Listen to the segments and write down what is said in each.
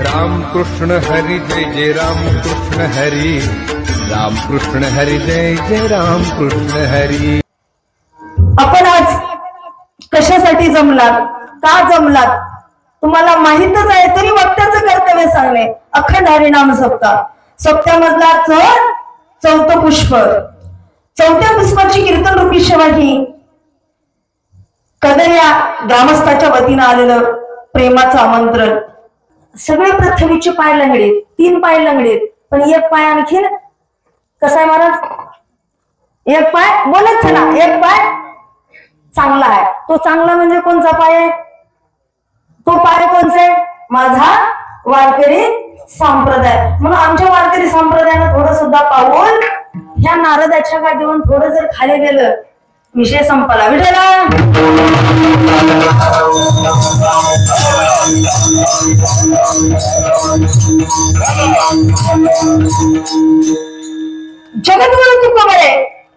राम कृष्ण हरी जय जय राम कृष्ण हरी, राम कृष्ण हरी जय जय राम कृष्ण हरी. आपण आज कशासाठी जमलात, का जमलात तुम्हाला माहितच आहे, तरी वक्त्याचं कर्तव्य सांगणे. अखंड हरिनाम सप्ताह, सप्त्यामधला चौथं पुष्प, चौथ्या पुष्पाची कीर्तन रूपी सेवा ही कदर या ग्रामस्थाच्या वतीनं आलेलं प्रेमाचं आमंत्रण. सगळे पृथ्वीचे पाय लंगडीत, 3 पाय लंगडीत, पण एक पाय आणखीन कसा आहे महाराज? एक पाय बोलत चला, एक पाय चांगला आहे. तो चांगला म्हणजे कोणचा पाय आहे? तो पाय कोणचा आहे? माझा वारकरी संप्रदाय. म्हणून आमच्या वारकरी संप्रदायानं थोडं सुद्धा पाऊल ह्या नारदाच्या गादीवरून थोडं जर खाली गेलं, विषय संपला. विठ्ठला जगद्गुरु तुकोबरे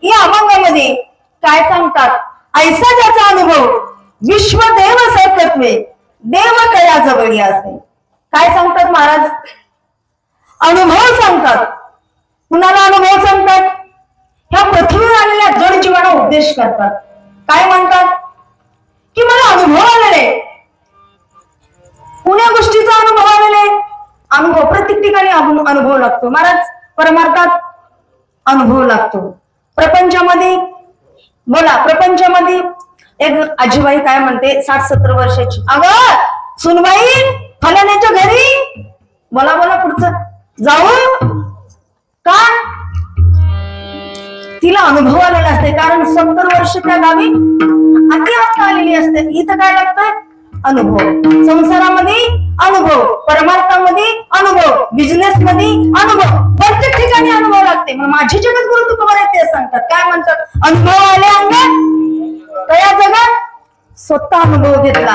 या अभंगामध्ये काय सांगतात? ऐसा ज्याचा अनुभव विश्वदेव सकत्वे, देव कया जवळी असे. काय सांगतात महाराज? अनुभव सांगतात. कुणाला अनुभव सांगतात? ह्या पृथ्वीवर आलेल्या जड जीवाला उपदेश करतात. काय म्हणतात? की मला अनुभव आलेले, कुण्या गोष्टीचा अनुभव आलेले? अनुभव प्रत्येक ठिकाणी अनुभव लागतो महाराज. परमार्थात अनुभव लागतो. प्रपंचामध्ये बोला, प्रपंचामध्ये एक आजीबाई काय म्हणते, 60-70 वर्षाची, अगं सुनबाई फलाण्याच्या घरी, बोला बोला पुढचं जाऊ का? तिला अनुभव आलेला असते, कारण 70 वर्ष त्या गावी अति आता आलेली असते. इथं काय लागतं? अनुभव. संसारामध्ये अनुभव, परमार्थामध्ये अनुभव, बिझनेस मध्ये अनुभव, प्रत्येक ठिकाणी अनुभव लागते. मग माझे जगद्गुरु तुकोबरे ते सांगतात. काय म्हणतात? अनुभव आले अंगात कया जगात, स्वतः अनुभव घेतला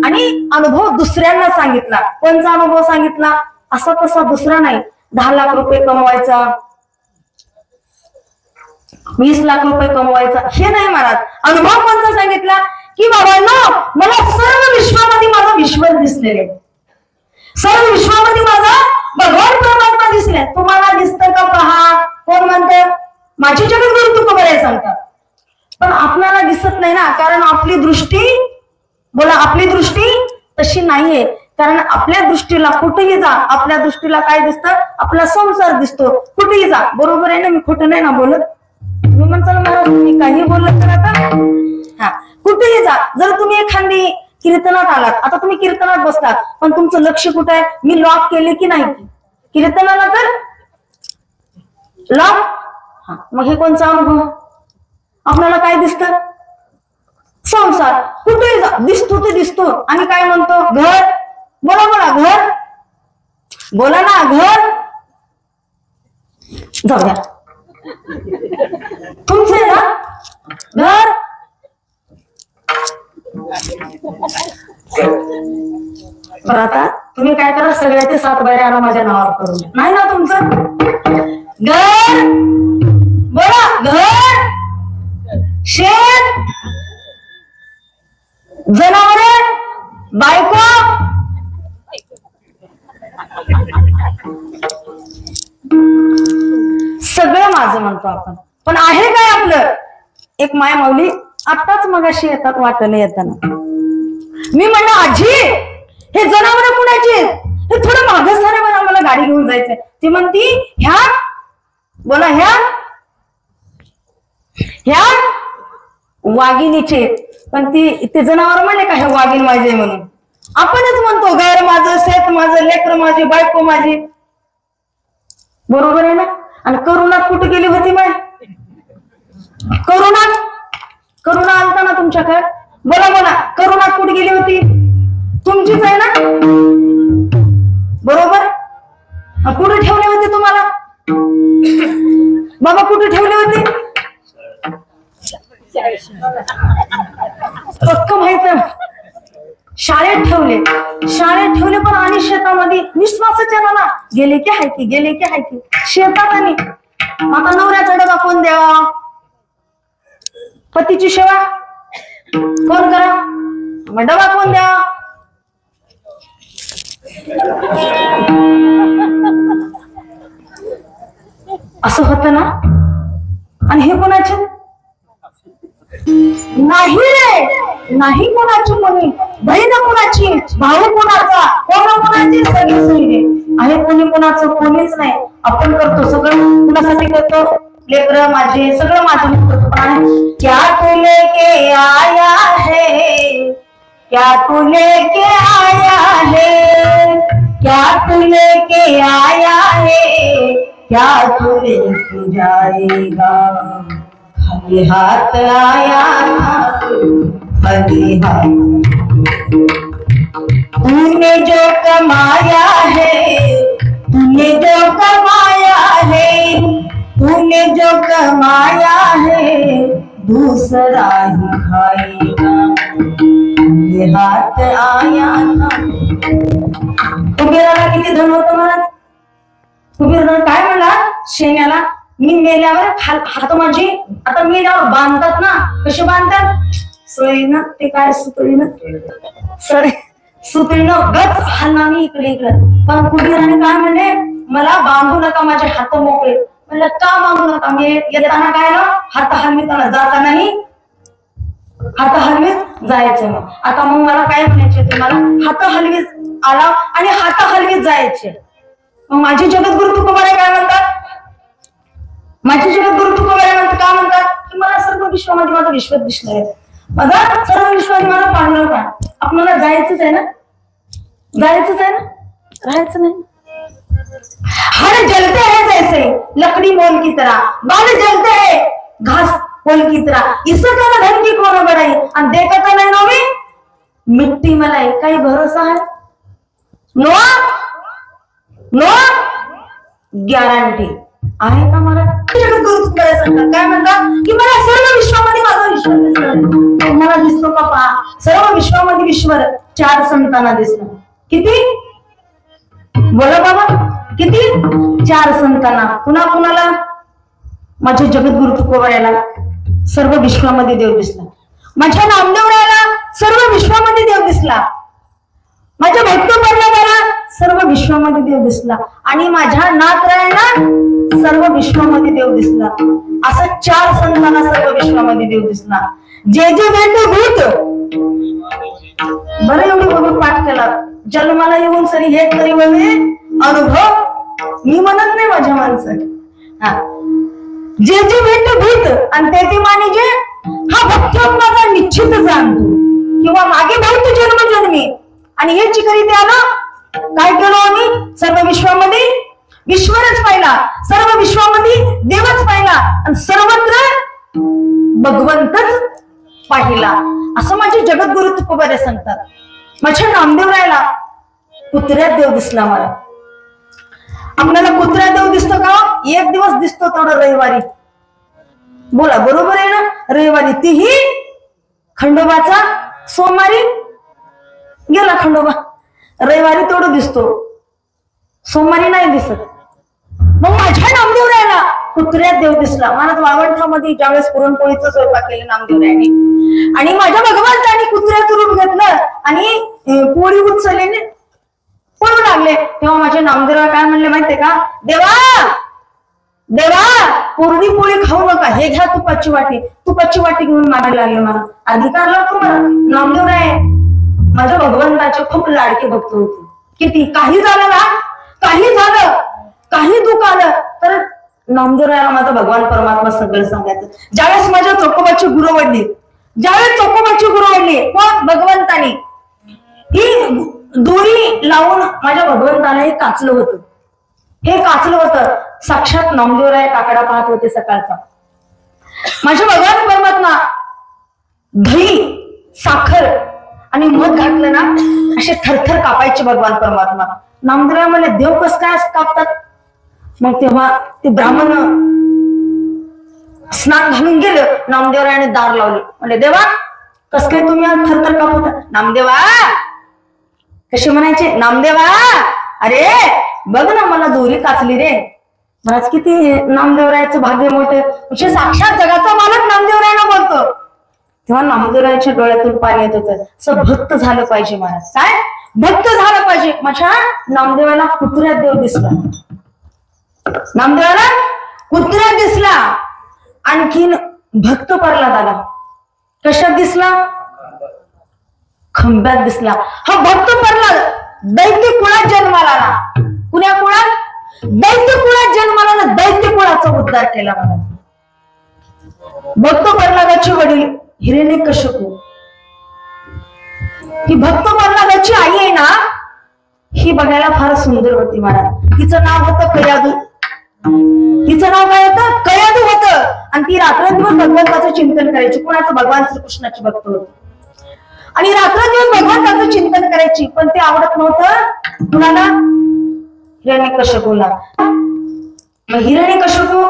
आणि अनुभव दुसऱ्यांना सांगितला. कोणचा अनुभव सांगितला? असा तसा दुसरा नाही. 10 लाख रुपये कमवायचा, 20 लाख रुपये कमवायचा, हे नाही महाराज. अनुभव कोणता सांगितला? की बाबांनो, मला सर्व विश्वामध्ये माझा विश्वास दिसलेले, सर्व विश्वामध्ये माझा भगवान परमात्मा दिसले. तुम्हाला दिसतं का? पहा. कोण म्हणतं? माझे जगद्गुरु तुकोबरे सांगतात. पण आपल्याला दिसत नाही ना, कारण आपली दृष्टी, बोला, आपली दृष्टी तशी नाहीये. कारण आपल्या दृष्टीला कुठेही जा, आपल्या दृष्टीला काय दिसतं? आपला संसार दिसतो. कुठेही जा. बरोबर आहे ना? मी खोटं नाही ना बोलत? तुम्ही म्हणताल महाराज तुम्ही काही बोलत तर आता, हा, कुठेही जा. जर तुम्ही एखादी कीर्तनात आलात, आता तुम्ही कीर्तनात बसतात, पण तुमचं लक्ष कुठं आहे? मी लॉक केले की नाही कीर्तनाला, तर लॉक. मग हे कोणचा अनुभव? आपल्याला काय दिसतं? संसार. कुठेही जा, दिसतो ते दिसतो. आणि काय म्हणतो? घर. बोला बोला, घर बोला ना, घर. जाऊ द्या, तुमचे ना घर. बरं, आता तुम्ही काय करा, सगळ्याचे 7 बाहेर आणा माझ्या नावावर करून. नाही ना तुमचं घर. बोला, घर, शेत, जनावरे, बायको, सगळं माझं म्हणतो आपण. पण आहे काय आपलं? एक माय माऊली आताच मगाशी येतात वाटलं येताना, मी म्हणलं आजी हे जनावर कुणाचे? हे थोडं मागं सारे, आम्हाला गाडी घेऊन जायचंय. ती म्हणती ह्या. बोला, ह्या वाघिणीचे. पण ते जनावर म्हणले का हे वाघीण माझे म्हणून? आपणच म्हणतो घर माझं, शेत माझं, लेकर माझी, बायको माझी. बरोबर आहे ना? आणि करुणात कुठे गेली होती माय? करुणा आलता ना तुमच्याकडे? बोला बोला, करुणात कुठे गेली होती? तुमचीच आहे ना? बरोबर. कुठे ठेवले होते तुम्हाला बाबा? कुठे ठेवले होते? पक्क माहित, शाळेत ठेवले. पण आणि शेतामध्ये विश्वासाच्या ना गेले की हाय की शेतात. आणि आता नवऱ्याचा डबा कोण द्यावा? पतीची सेवा कोण करा? डबा कोण द्या? असं होतं ना. आणि हे कोणाचे नाही रे, नाही कोणाची कोणी, बहीण कोणाची, भाऊ कोणाचा, कोणाची, सगळे सगळे आहे. कोणी कोणाचं कोणीच नाही. आपण करतो सगळं कुणासाठी करतो, लेकर माझे सगळं माझं करतो. पण क्या तू लेके आया है, क्या तू लेके आया है, क्या तू लेके आया है, क्या तू लेके जाएगा, खाली हाथ आया खाली हाथ. तूने जो कमाया है, तूने जो कमाया है, तूने जो कमाया है, दूसरा ही खाएगा, खाली हाथ आया था. कुबेराला किती धन होतं महाराज. कुबेर काय म्हणला शेण्याला, मी मेल्यावर हात माझी, आता मेल्यावर बांधतात ना, कशी बांधतात, सळीनं, ते काय सुतळीनं, सुतळीनं गच हालना मी इकडे इकडे. पण कुबेराने काय म्हणले, मला बांधू नका, माझे हात मोकळे. म्हणलं का बांधू नका, मी येताना काय ना हात हलवीताना, जातानाही हात हलवीत जायचे. मग आता मग मला काय म्हणायचे, तुम्हाला हात हलवीत आला आणि हात हलवीत जायचे. मग माझे जगद्गुरु तुकोबाराय काय म्हणतात, माझे जगद्गुरु तुकोबाराय म्हणतात, काय म्हणतात की मला सर्व विश्वामध्ये माझं विश्वत दिसलंय, माझा सर्व विश्वामध्ये माझा पांडुरंग आहे. आपल्याला जायचंच आहे ना, जायचंच आहे ना, राहायचं नाही. हर जलते हैं जैसे लकड़ी मोल की तरह, बाल जलते हैं घास पोल की तरह, इसका धन की कौन बढ़ाई, आणि देखता नाही नो मी मिट्टी मलाई. काही भरोसा आहे नो, नो गॅरंटी आहे का मला. काय म्हणतात की मला सर्व विश्वामध्ये माझा विश्वास मला दिसतो का पहा, सर्व विश्वामध्ये विश्वर 4 संतांना दिसलं. किती बोला बाबा, किती 4 संतांना. कुणा कुणाला, माझ्या जगद्गुरु तुकोबारायला सर्व विश्वामध्ये देव दिसला, माझ्या नामदेवरायाला सर्व विश्वामध्ये देव दिसला, माझ्या भक्त प्रल्हादाला सर्व विश्वामध्ये देव दिसला, आणि माझ्या नाथरायाला सर्व विश्वामध्ये देव दिसला. असं 4 संतांना सर्व विश्वामध्ये देव दिसला. जे जे भेट भूत, बरं एवढी बघून पाठ केला, जन्माला येऊन सरी हे तरी वळे अनुभव, मी म्हणत नाही माझ्या माणसं. जे जे भेट भूत आणि ते माने जे, हा भक्त माझा निश्चित जाणतो, किंवा मागे भूत जन्मजन्मी, आणि हे चिकरीत आलं. काय केलं आम्ही, सर्व विश्वामध्ये विश्वरच पाहिला, सर्व विश्वामध्ये देवच पाहिला, आणि सर्वत्र भगवंतच पाहिला. असं माझे जगद्गुरु तुकोबाराय सांगतात. माझ्या नामदेवरायाला कुत्र्यात देव दिसला. मला आपल्याला कुत्र्यात देव दिसतो का, एक दिवस दिसतो तेवढं रविवारी. बोला बरोबर आहे ना, रविवारी, तीही खंडोबाचा. सोमवारी गेला खंडोबा, रविवारी तेवढं दिसतो, सोमवारी नाही दिसत. मग माझ्या नामदेवरायाला कुत्र्यात देव दिसला. महाराज वाळवंटामध्ये ज्यावेळेस पुरणपोळीचा स्वयंपाक केला नामदेवरायाने, आणि माझ्या भगवंताने कुत्र्याचं रूप घेतलं आणि पोळी उचलले पळू लागले. तेव्हा माझ्या नामदेवराय काय म्हणले माहितीये का, देवा देवा कोरडी पोळी खाऊ नका, हे घ्या तुपाची वाटी. तुपाची वाटी घेऊन मागे लागले. मला अधिकार लागतो मला. नामदेवराय माझ्या भगवंताचे खूप लाडके भक्त होते. किती काही झालं ना, काही झालं, काही दुःख आलं तर नामदेवरायाला माझा भगवान परमात्मा सगळं सांगायचं. ज्यावेळेस माझ्या चोकोबाची गुरु वडली, ज्यावेळेस चोकोबाची गुरु वडली कोण, भगवंतानी, ही दोरी लावून माझ्या भगवंताला हे काचलं होतं. हे काचलं होतं. साक्षात नामदेवराय काकडा पाहत होते सकाळचा. माझ्या भगवान परमात्मा दही, साखर आणि मध घातलं ना, असे थरथर कापायचे भगवान परमात्मा. नामदेवराय म्हणले, देव कस काय कापतात. मग तेव्हा ते ब्राह्मण स्नान घालून गेलं. नामदेवरायाने दार लावले. म्हणजे देवा कस काय तुम्ही आज थरथर कापता. नामदेवा कसे म्हणायचे, नामदेवा अरे बघ ना मला दोरी काचली रे. महाराज किती नामदेवरायाचं भाग्य मोठे. म्हणजे साक्षात जगाचा मालक नामदेवरायाला बोलतो. तेव्हा नामदेवरायाच्या डोळ्यातून पाणी येत होतं. असं भक्त झालं पाहिजे महाराज. काय भक्त झालं पाहिजे. माझ्या नामदेवाला कुत्र्यात देव दिसला. नामदेवाला कुत्र्यात दिसला, आणखीन भक्त प्रल्हाद आला. कशात दिसला? खंब्यात दिसला. हा भक्त प्रल्हाद दैत्य कुळात जन्माला आला. कुण्या कुळात? दैत्य कुळात जन्माला आला. दैत्य कुळाचा उद्धार केला मला. भक्त प्रल्हादाचे वडील हिरण्यकश्यपू, ही भक्त प्रल्हादाची आई आहे ना, ही बघायला फार सुंदर होती महाराज. तिचं नाव होतं कयादू. तिचं नाव काय होतं? कयादू होतं. आणि ती रात्रंदिवस भगवंताचं चिंतन करायची. कोणाचं? भगवान श्रीकृष्णाची भक्त होती. आणि रात्रंदिवस भगवंताचं चिंतन करायची. पण ते आवडत नव्हतं कुणाला? हिरण्यकश्यपूला. मग हिरण्यकश्यपू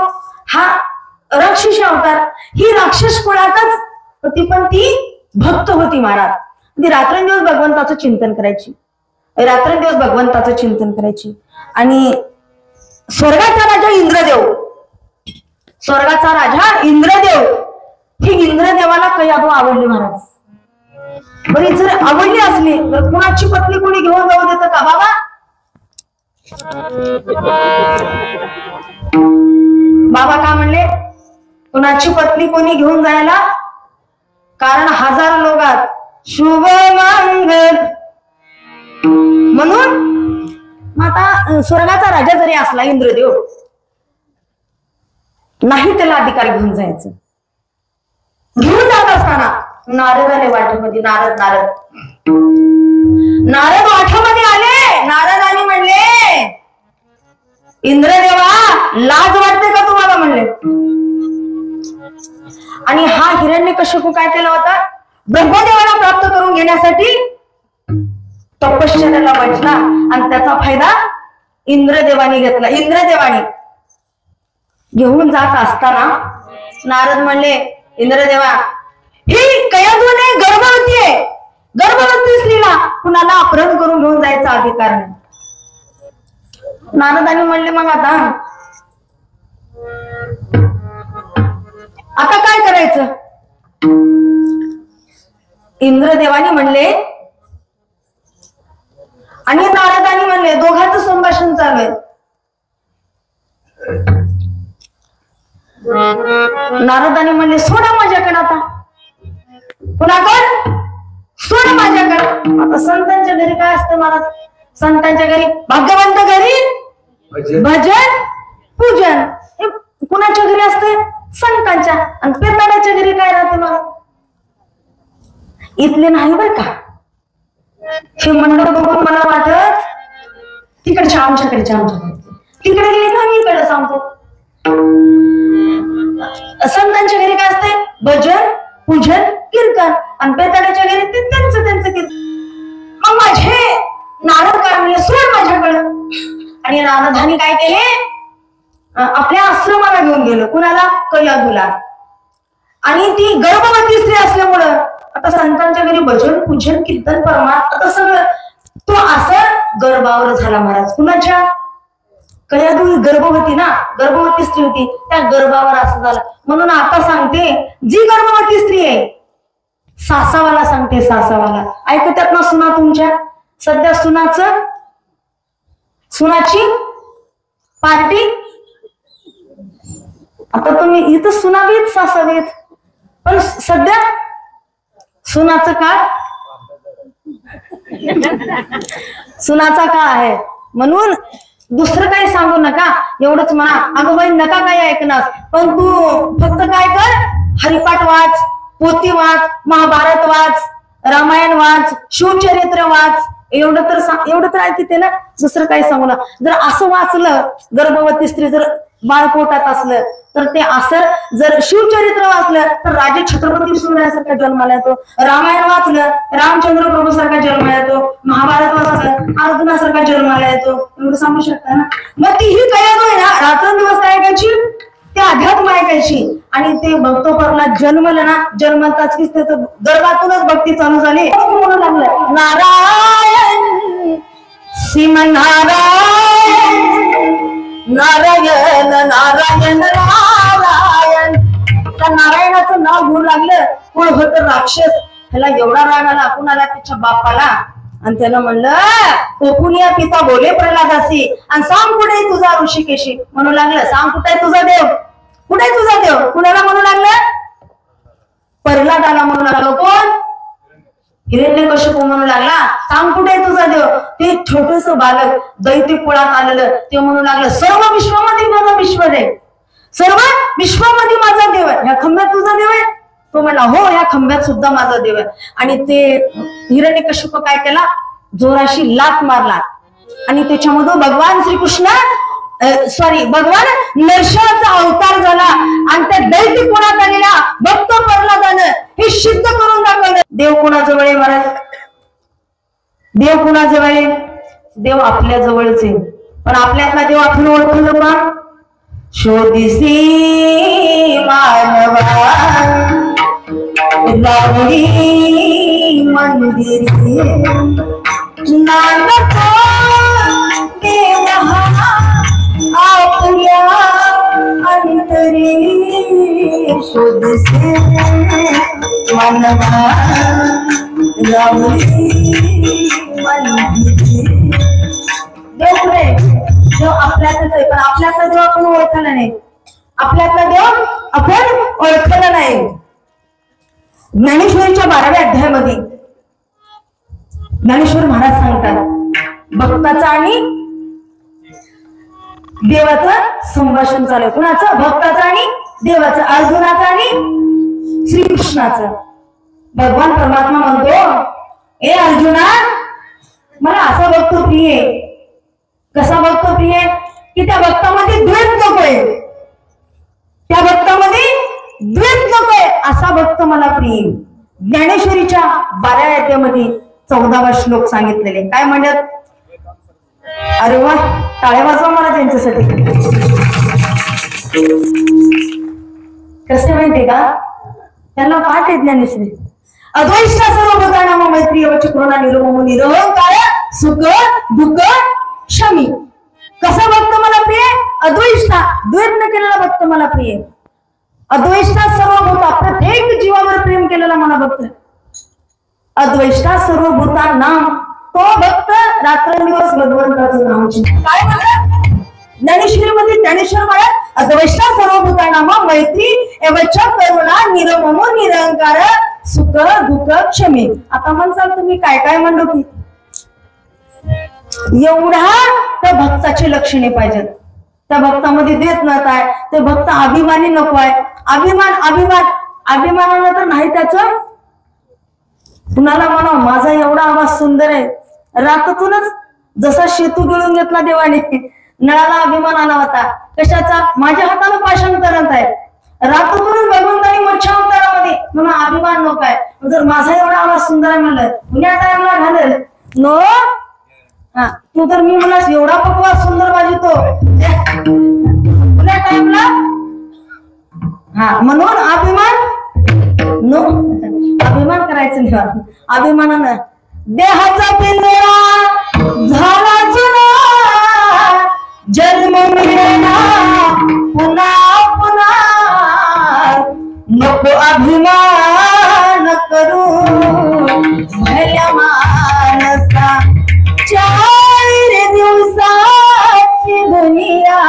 हा राक्षसी अवतार. ही राक्षस कुळातच होती, पण ती भक्त होती महाराज. ती रात्रंदिवस भगवंताचं चिंतन करायची. रात्रंदिवस भगवंताचं चिंतन करायची. आणि स्वर्गाचा राजा इंद्रदेव, स्वर्गाचा राजा इंद्रदेव, ही इंद्रदेवाला कयादू आवडली महाराज. बरी जर आवडली असली तर कुणाची पत्नी कोणी घेऊन जाऊ देतं का बाबा? बाबा का म्हणले कुणाची पत्नी कोणी घेऊन जायला? कारण 1000 लोकात शुभ मंगल म्हणून. आता स्वर्गाचा राजा जरी असला इंद्रदेव, नाही त्याला अधिकार घेऊन जायचं. घेऊन जात असताना नारद आले वाटेमध्ये. नारद वाटेमध्ये आले. नारदांनी म्हणले, इंद्रदेवा लाज वाटते का तुम्हाला म्हणले. आणि हा हिरण्यकश्यपू काय केला होता? ब्रह्मदेवाला प्राप्त करून घेण्यासाठी तपश्चर्याला बसला. आणि त्याचा फायदा इंद्रदेवाने घेतला. इंद्रदेवाने घेऊन जात असताना नारद म्हणले, इंद्रदेवा ही कयादूने गर्भवती आहे. गर्भवती स्त्रीला कुणाला अपहरण करून घेऊन जायचा अधिकार नाही. नारदांनी म्हणले, मग आता काय करायचं? इंद्रदेवाने म्हणले आणि नारदांनी म्हणले, दोघांचं संभाषण चालू आहे. नारदांनी म्हणले, सोडा माझ्याकडे आता. कुणाकडे? सोड माझ्याकडे. आता संतांच्या घरी काय असतं महाराज? संतांच्या घरी भाग्यवंत घरी भजन पूजन. हे कुणाच्या घरी असते? संतांच्या. आणि पेताडाच्या घरी काय राहते महाराज? इथले नाही बर का. हे मंडळ बघून मला वाटत तिकडच्या आमच्याकडे तिकडे गेले का मी इकडे सांगतो. संतांच्या घरी काय असते? भजन पूजन कीर्तन. आणि पेताडाच्या घरी ते त्यांचं कीर्तन. मग माझे नारद काय म्हणले, सोड माझ्याकडं. आणि नारदांनी काय केले? आपल्या आश्रमाला घेऊन गेलो. कुणाला? कयादूला. आणि ती गर्भवती स्त्री असल्यामुळं आता संतांच्या घरी भजन पूजन कीर्तन परमार्थ आता सगळं तो असर गर्भावर झाला महाराज. कुणाच्या? कयादू गर्भवती ना, गर्भवती स्त्री होती, त्या गर्भावर असं झालं. म्हणून आता सांगते, जी गर्भवती स्त्री आहे सासावाला सांगते, सासावाला ऐकतात ना सुना तुमच्या? सध्या सुनाची पार्टी. आता तुम्ही इथं सुनावीत सासावीत, पण सध्या सुनाचं काळ, सुनाचा काळ आहे. म्हणून दुसरं काही सांगू नका, एवढंच म्हणा, अगं बाई नका काय ऐकणार, पण तू फक्त काय कर, हरिपाठ वाच, पोथी वाच, महाभारत वाच, रामायण वाच, शिवचरित्र वाच. एवढं तर ऐकते ना, दुसरं काही सांगू ना. जर असं वाचलं, गर्भवती स्त्री जर बाळ पोटात असलं तर ते असर, जर शिवचरित्र वाचलं तर राजे छत्रपती शिवरायासारखा जन्माला येतो, रामायण वाचलं रामचंद्र प्रभू सारखा जन्माला येतो, महाभारत वाचलं अर्जुनासारखा जन्माला येतो. एवढं सांगू शकता ना. मग ती ही कयादू आहे ना, रात्रंदिवस काय ऐकायची, ते अध्यात्म ऐकायची. आणि ते भक्तोपरला जन्मलं ना, जन्मताच की त्याचं गर्भातूनच भक्ती चालू झाली. म्हणू लागलं, नारायण श्रीमन्नारायण नारायण नारायण नारायण. त्या नारायणाचं नाव घेऊ लागलं. कोण होतं? राक्षस. ह्याला एवढा राग आला कुणाला? त्याच्या बापाला. आणि त्यानं म्हणलं कोकुनिया पिता बोले प्रल्हादासी आणि सांग कुठे तुझा ऋषिकेशी म्हणू लागलं. सांग कुठे तुझा देव, कुठे तुझा देव? कुणाला म्हणू लागलं? प्रल्हादाला म्हणू लागलो. कोण? हिरण्यकश्यप म्हणू लागला सांग कुठे तुझा देव? ते छोटस बालक दैत्य कुळात आलेलं ते म्हणू लागलं सर्व विश्वामध्ये माझा विश्व देव, सर्व विश्वामध्ये माझा देव आहे. ह्या खंब्यात तुझा देव आहे? तो म्हणला हो ह्या खंब्यात सुद्धा माझा देव आहे. आणि ते हिरण्यकश्यप काय केला, जोराशी लात मारला आणि त्याच्यामधून भगवान श्रीकृष्ण भगवान नरसिंहाचा अवतार झाला आणि त्या दैत्य कुळात आलेल्या भक्त प्रल्हादानं हे सिद्ध करून दाखवलं. देव कुणाजवळ आहे महाराज? देव कुणाजवळ आहे? देव आपल्या जवळच आहे. पण आपल्यातला देव आपण ओळखलो का? शोधिसी मानवा रावडी मंदिरी नानक देव आपल्या अंतरी शोधिसी मानवा रावडी मंदिरी. देव कुठे? देव आपल्यातच आहे. पण आपल्यातला देव आपण ओळखला नाही. आपल्यातला देव आपण ओळखला नाही. ज्ञानेश्वरीच्या 12व्या अध्यायामध्ये ज्ञानेश्वर महाराज सांगतात भक्ताचं आणि देवाचं संभाषण चालू आहे. कुणाचं? भक्ताचं आणि देवाचं, अर्जुनाचं आणि श्रीकृष्णाचं. भगवान परमात्मा म्हणतो ए अर्जुना मला असा भक्त प्रिय आहे. कसा भक्त प्रिय आहे की त्या भक्तामध्ये द्वेष नकोय, त्या भक्तामध्ये द्वेष नकोय असा भक्त मला प्रिय. ज्ञानेश्वरीच्या 12व्या अध्यायामध्ये 14वा श्लोक सांगितलेले. काय म्हणतात? अरे वा, टाळ्या वाजवा मला त्यांच्यासाठी. कसे माहितीये का? त्यांना पाठ आहे ज्ञानेश्वरी. अद्वैष्टा सर्व भूतानाम मैत्री वचकृणा निरोमो निरहंकार सुख दुःख क्षमी. कसा भक्त मला प्रिय? अद्वैष्टा, द्वेष न केलेला भक्त मला प्रिय. अद्वैष्टा सर्व भूत, प्रत्येक जीवावर प्रेम केलेला मला भक्त. अद्वैष्टा सर्व भूतानाम, तो भक्त रात्रंदिवस भगवंताचं नाम. काय म्हणतात ज्ञानेश्वरीमध्ये? ज्ञानेश्वर म्हणतात अद्वैष्टा सर्व भूतानाम मैत्री एवच करुणा निरममो निरंकार सुख दुःख क्षमी. आता म्हणसाल तुम्ही काय काय म्हणलो की एवढा त्या भक्ताची लक्षणे पाहिजेत. त्या भक्तामध्ये देत नव्हताय, ते भक्त अभिमानी नको आहे. अभिमान अभिमान अभिमानानं तर नाही त्याचं. कुणाला म्हणा माझा एवढा आवाज सुंदर आहे, रातातूनच जसा शेतू गिळून घेतला देवाने, नळाला अभिमान आला होता. कशाचा? माझ्या हातानं पाषाण करत आहे. रातातूनच भगवंतानी मच्छा अवतारामध्ये म्हणून अभिमान नको आहे. जर माझा एवढा आवाज सुंदर आहे म्हणलं पुण्या टाइमला घालेल नो. हा तू तर मी मला एवढा पकवा सुंदर वाजवतो पुण्या टाइमला. हा म्हणून अभिमान नो, अभिमान करायचं नाही. अभिमानानं देहाचा पिंजरा झाला जुना, जन्म मिळेना पुन्हा पुन्हा. नको अभिमान करू भल्या मानसा, 4 दिवसाची दुनिया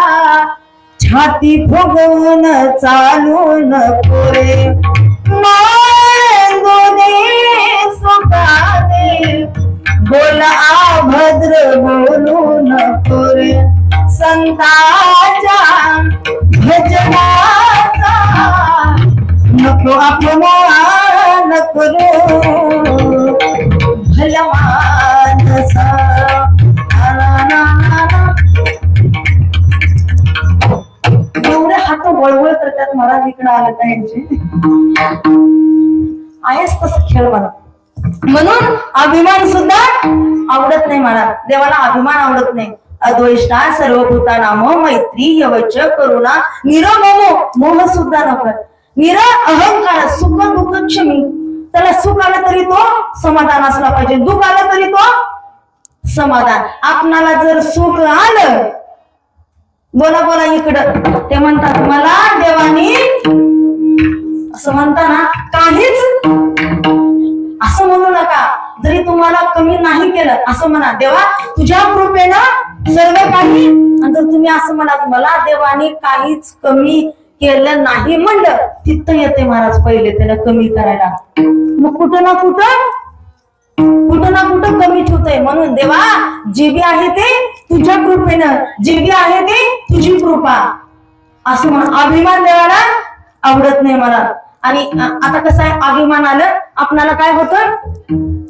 छाती फुगवून चालून पुरे. बोला अभद्र बोलू नको रे, संताच्या भजनाचा नको अपमान करू भल्या मानसा. एवढे हात वळवळ करतात महाराज इकडे आलं का यांचे. आहेच तसं खेळ मला. म्हणून अभिमान सुद्धा आवडत नाही महाराज. देवाला अभिमान आवडत नाही. अद्वैष्टा सर्व भूतानाम मैत्री यवच करुणा निरममो, मोह सुद्धा नको. निर अहंकार सुख दुःख क्षमी. त्याला सुख आलं तरी तो समाधान असला पाहिजे, दुःख आलं तरी तो समाधान. आपणाला जर सुख आलं, बोला बोला इकडं, ते म्हणतात मला देवानी असं म्हणता ना, काहीच असं म्हणू नका. जरी तुम्हाला कमी नाही केलं असं म्हणा, देवा तुझ्या कृपेनं सर्व काही. आणि जर तुम्ही असं म्हणा मला देवाने काहीच कमी केलं नाही म्हणलं, तिथं येते महाराज पहिले त्याला कमी करायला. मग कुठं ना कुठं कमी ठेवतोय. म्हणून देवा जे बी आहे ते तुझ्या कृपेनं, जे बी आहे ते तुझी कृपा असं म्हण. अभिमान देवाला आवडत नाही मला. आणि आता कसं आहे, अभिमान आलं आपणाला काय होतं,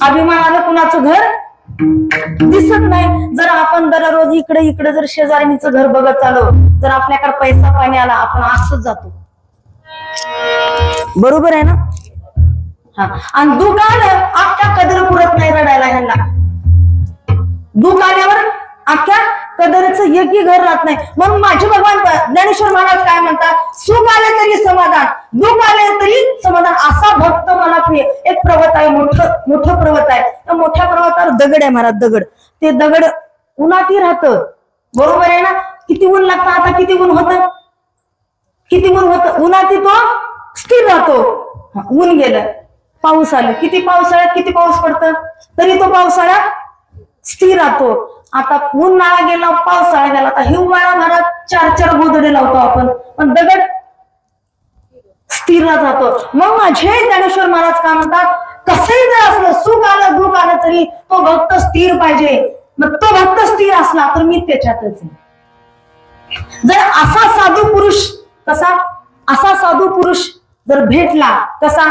अभिमान आलं कुणाचं घर दिसत नाही. जर आपण दररोज इकडे जर शेजारणीचं घर बघत चालू, जर आपल्याकडे पैसा पाणी आला आपण असंच जातो, बरोबर आहे ना. हा, आणि दुःख आलं अख्ख्या कदर पुरत नाही रडायला ह्यांना. दुःख आल्यावर अख्ख्या कदरचं एकही घर राहत नाही. म्हणून माझे भगवान ज्ञानेश्वर महाराज काय म्हणतात, सुख आले तरी समाधान, दुःख आले तरी समाधान. असा भक्त मला प्रिय. एक पर्वत आहे, मोठं पर्वत आहे. त्या मोठ्या पर्वतावर दगड आहे महाराज, दगड. ते दगड उन्हातही राहतं, बरोबर आहे ना. किती ऊन लागतं, आता किती ऊन होतं, उन्हात तो स्थिर राहतो. ऊन गेलं, पाऊस आलं, किती पावसाळ्यात किती पाऊस पडतं तरी तो पावसाळ्यात स्थिर राहतो. आता उन्हाळा गेला, पावसाळा गेला, आता हिवाळा महाराज 4 गोधडे लावतो आपण, पण दगड स्थिर राहतो. मग माझे ज्ञानेश्वर महाराज काय म्हणतात, कसंही जर असलं, सुख आलं दुःख आलं तरी तो भक्त स्थिर पाहिजे. मग तो भक्त स्थिर असला तर मी त्याच्यातच आहे. जर असा साधू पुरुष, कसा असा साधू पुरुष जर भेटला, कसा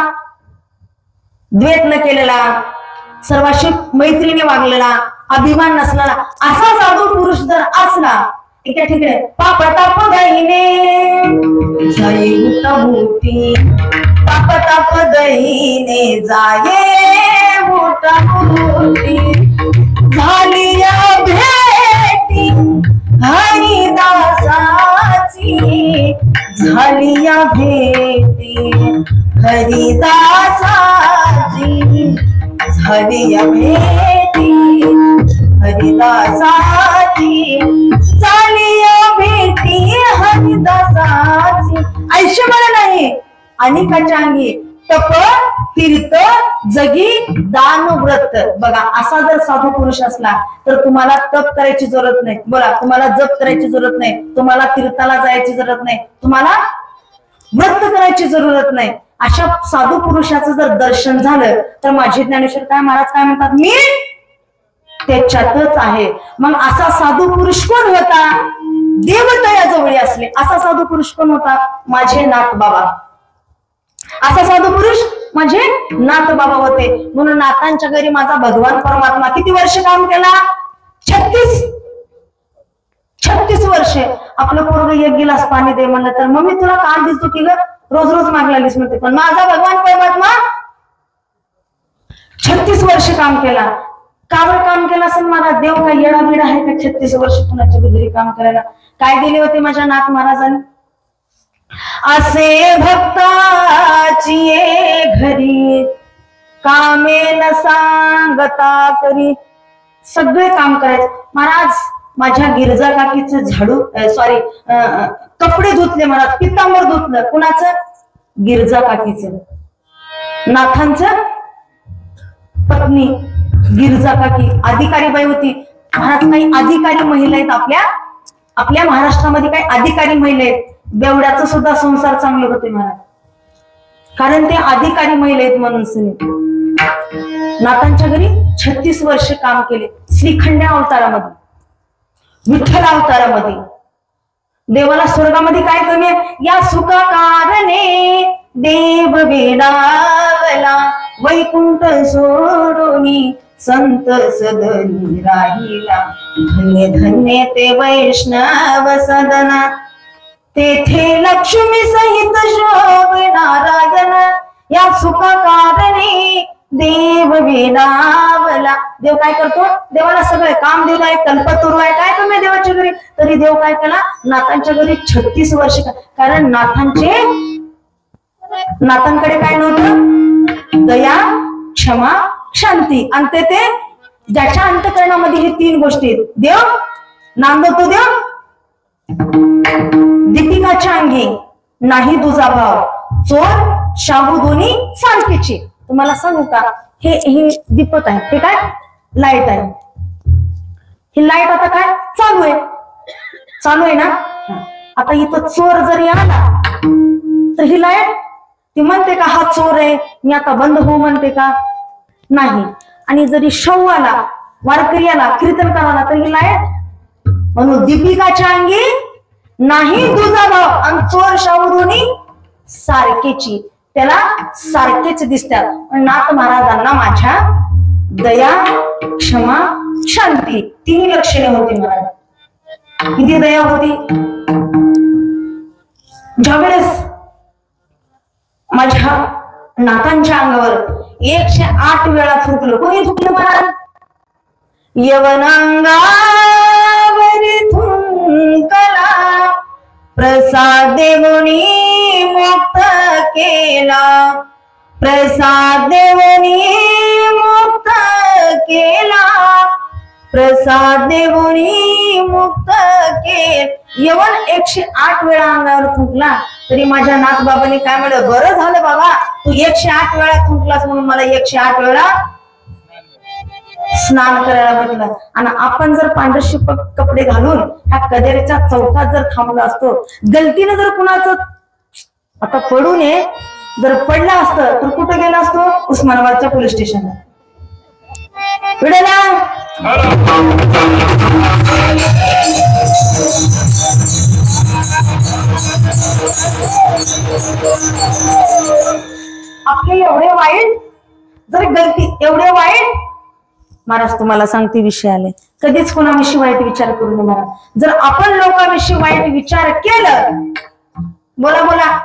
द्वेष न केलेला, सर्वांशी मैत्रीने वागलेला, अभिमान नसलेला, असा साधू पुरुष जर असला, एका ठिकाणी पाप ताप दहीने जाई मोठी, पाप ताप दहीने जाये मोठी, झाली या भेटी हरिदासाची, झाली या भेटी हरिदासाची, झाली या भेटी हरिदासाची, झाली या भेटी हरिदासाची. आयुष्यभर नाही अनेकाच्या अंगी तप तीर्थ जगी दान व्रत. बघा असा जर साधू पुरुष असला तर तुम्हाला तप करायची जरूरत नाही, बोला तुम्हाला जप करायची जरूरत नाही, तुम्हाला तीर्थाला जायची जरूरत नाही, तुम्हाला व्रत करायची जरूरत नाही. अशा साधू पुरुषाचं जर दर्शन झालं तर माझे ज्ञानेश्वर काय महाराज काय म्हणतात, मी त्याच्यातच आहे. मग असा साधू पुरुष कोण होता, देवतयाजवळी असले असा साधू पुरुष कोण होता, माझे नाथ बाबा. असा साधू पुरुष माझे नाथ बाबा होते. म्हणून नाथांच्या घरी माझा भगवान परमात्मा किती वर्ष काम केला, 36 वर्षे. आपलं पोरग एक गिलास पाणी दे म्हणलं तर मम्मी तुला काल दिसतो की ग रोज रोज मागलालीस म्हणते, पण माझा भगवान परमात्मा 36 वर्ष काम केला. कावर काम केला असेल मला, देव काय येडा बिडा आहे का 36 वर्ष कुणाच्या घरी काम करायला. काय दिले होते माझ्या नाथ महाराजांनी, असे भक्ताची घरी कामे न सांगता करी. सगळे काम करायचे महाराज. माझ्या गिरजा काकीचं झाडू कपडे धुतले महाराज, पितांबर धुतलं. कुणाचं, गिरजा काकीचं, नाथांचं पत्नी गिरजा काकी अधिकारी बाई होती. महाराज काही अधिकारी महिला आहेत आपल्या महाराष्ट्रामध्ये, काही अधिकारी महिला आहेत. बेवड्याचं सुद्धा संसार चांगले होते महाराज, कारण ते अधिकारी महिला आहेत म्हणून. नाथांच्या घरी 36 वर्ष काम केले. श्रीखंड्या अवतारामध्ये, विठ्ठल अवतारामध्ये. देवाला स्वर्गामध्ये काय कमी आहे, या सुखा कारणे देव वेडावला, वैकुंठ सोडून संत सदनी राहिला. धन्य धन्य ते वैष्णव सदना, तेथे लक्ष्मी सहित शोभ नारायण. या सुखा कारणे देव वेडावला. देव काय करतो, देवाला सगळे काम दिलं आहे, कल्पतरू आहे, काय कमी देवाच्या घरी. तरी देव काय केला, नाथांच्या घरी 36 वर्ष. कारण नाथांकडे काय नव्हतं, दया क्षमा शांती. आणि ते ज्याच्या अंतःकरणामध्ये हे 3 गोष्टी देव नांदतो. देव दीपिकाच्या अंगी नाही दुजा भाव, चोर शाहू दोन्ही सारखीचे. तुम्हाला सांगू का, हे दीपक आहे, हे काय लाईट आहे. ही लाईट आता काय चालू आहे ना. आता इथं चोर जरी आला तर ही लाईट ती म्हणते का हा चोर आहे, मी आता बंद हो म्हणते का नाही. आणि जरी शव आला, वारकरी आला, कीर्तन करायला, तर ही लाईट म्हणून दीपिकाच्या अंगी नाही तुझा भाव. आणि चोर शाहू दोन्ही सारखेची, त्याला सारखेच दिसतात. नाथ महाराजांना माझ्या दया, क्षमा, शांती तिन्ही लक्षणे होती. महाराज किती दया होती. ज्यावेळेस माझ्या नाथांच्या अंगावर 108 वेळा थुंकलं. कोणी थुंकलं महाराज? यवनांगावर थुंकला, प्रसाद देवनी मुक्त केला, प्रसाद देवनी मुक्त केला, प्रसाद देवनी मुक्त केला. यवन 108 वेळा अंगावर थुंकला. तरी माझ्या नाथ बाबांनी काय म्हणलं, बरं झालं बाबा तू 108 वेळा थुंकलास म्हणून मला 108 वेळा स्नान करायला म्हटलं. आणि आपण जर पांढरशी कपडे घालून ह्या कदेरीच्या चौकात जर थांबलो असतो, गलतीने जर कुणाचं आता पडू नये जर पडला असतं तर कुठे गेला असतो? उस्मानाबादच्या पोलीस स्टेशनला. आपले एवढे वाईट जर गलती, एवढे वाईट. महाराज तुम्हाला सांगते विषय आले, कधीच कोणाविषयी वाईट विचार करू नये महाराज. जर आपण लोकांविषयी वाईट विचार केलं, बोला बोला,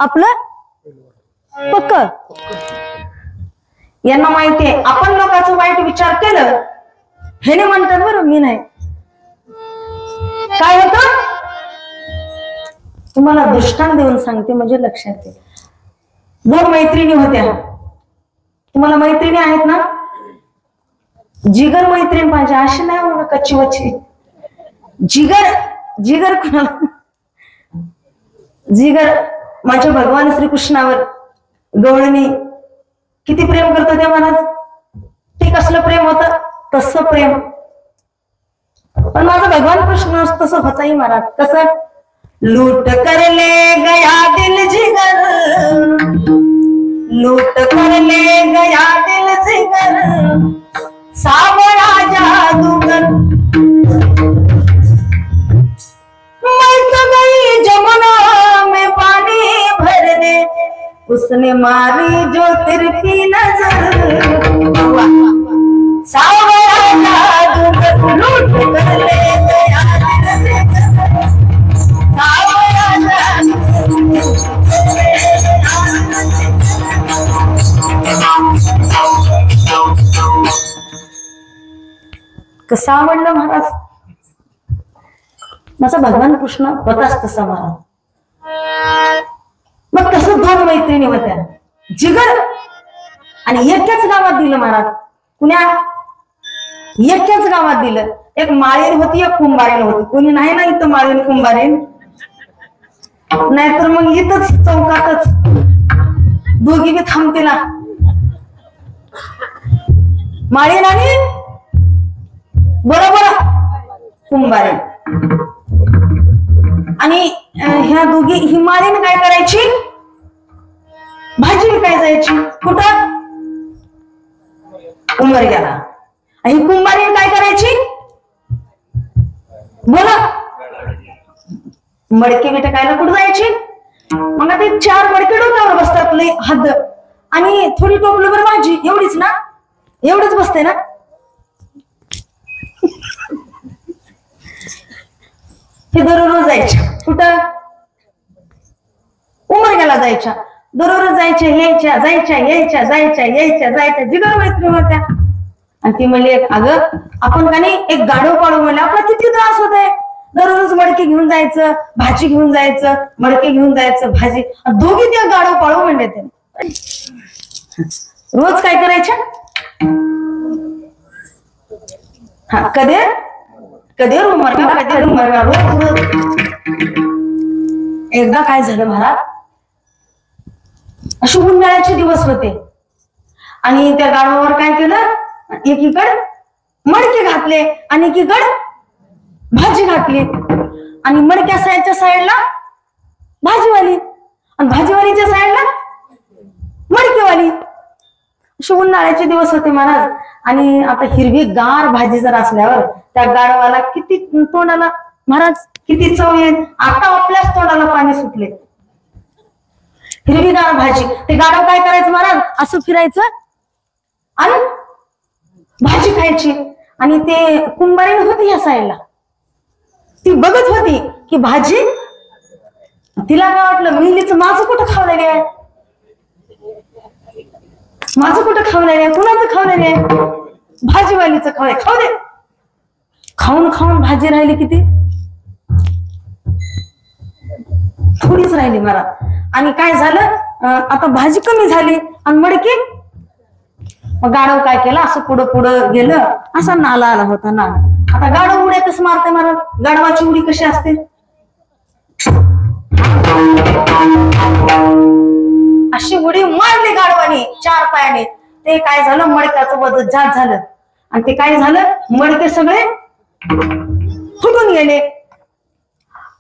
आपलं पक्क. यांना माहितीये आपण लोकांचं वाईट विचार केलं, हे नाही म्हणतात बरं, मी नाही. काय होत तुम्हाला दृष्टांत देऊन सांगते म्हणजे लक्षात येईल. 2 मैत्रिणी होत्या. तुम्हाला मैत्रिणी आहेत ना? जिगर मैत्रीण पाहिजे, अशी नाही म्हणून कच्ची वच्ची. जिगर कुणाला? जिगर माझ्या भगवान श्रीकृष्णावर गवळणी किती प्रेम करतो त्या महाराज. ते कसलं प्रेम होतं? तसं प्रेम. पण माझा भगवान कृष्ण तसं होताही महाराज. कसं? लूट कर ले गया दिल जिगर, लूट कर ले गया दिल जिगर, सावरा जादूगर. मैं तो गई जमुना में पानी भरने, उसने मारी जो तिरपी नजर. सावरा जादूगर लूट कर ले गया दिल जिगर, सावरा जादूगर. कसं आवडलं महाराज? माझा भगवान कृष्ण होताच तसा महाराज. मग कसं 2 मैत्रिणी होत्या, जिगर. आणि एकाच गावात दिलं महाराज. कुण्या? एकाच गावात दिलं. एक माळीन होती, एक कुंभारीण होती. कोणी नाही ना इथं माळीन कुंभारीण, नाहीतर मग इथंच चौकातच दोघी बी थांबते ना. माळीन आणि बरोबर कुंभारीण. आणि ह्या दोघी, ही माळीन काय करायची? भाजी विकाय जायची. कुठं? उंबरग्याला. आणि कुंभारीण काय करायची? बोला, मडके विटकायला कुठं जायची? मग आता 4 मडके डोक्यावर बसतात, लई हद्द. आणि थोडी टोपलीवर भाजी, एवढीच ना, एवढंच बसते ना. हे दररोज जायच्या. कुठं? उमरग्याला जायच्या. दररोज जायच्या यायच्या, जायच्या यायच्या, जायच्या यायच्या, जायच्या. जिगर मैत्री होत्या. आणि ती म्हणली, अगं आपण का नाही एक गाडो पाडू म्हणले, आपला किती त्रास होत आहे. दररोज मडके घेऊन जायचं, भाजी घेऊन जायचं, मडके घेऊन जायचं, भाजी. दोघी त्या गाडो पाडू म्हणले. ते रोज काय करायच्या? हा, कधी उमरगा, कधी उमरगा, रोज. एकदा काय झालं महाराज, असे उन्हाळ्याचे दिवस होते आणि त्या गाढवावर काय केलं, एकीकडे मडके घातले आणि एकीकडे भाजी घातली आणि मडक्या साईडच्या साईडला भाजीवाली आणि भाजीवालीच्या साईडला मडकेवाली. असे उन्हाळ्याचे दिवस होते महाराज. आणि आता हिरवी गार भाजी जर असल्यावर त्या गाढवाला किती तोंडाला महाराज किती चव येईल. आता आपल्याच तोंडाला पाणी सुटले. हिरवीगार भाजी. ते गाढव काय करायचं महाराज, असं फिरायचं आणि भाजी खायची. आणि ते कुंभारीण होती या साईडला, ती बघत होती की भाजी. तिला काय वाटलं, मिलीचं माझं कुठं खावलेलं आहे, माझं कुठं खावलेलं आहे, कुणाचं खावलेलं आहे, भाजीवालीचं खाऊ दे. खाऊन खाऊन भाजी राहिली किती, थोडीच राहिली मला. आणि काय झालं, आता भाजी कमी झाली आणि मडकी. मग गाढव काय केलं, असं पुढं पुढं गेलं, असा नाला आला होता नाला. आता गाढव उड्या कसं मारते महाराज, गाढवाची उडी कशी असते, अशी उडी मारली गाढवाने 4 पायाने. ते काय झालं, मडक्याचं वजन जास्त झालं आणि ते काय झालं, मडके सगळे फुटून गेले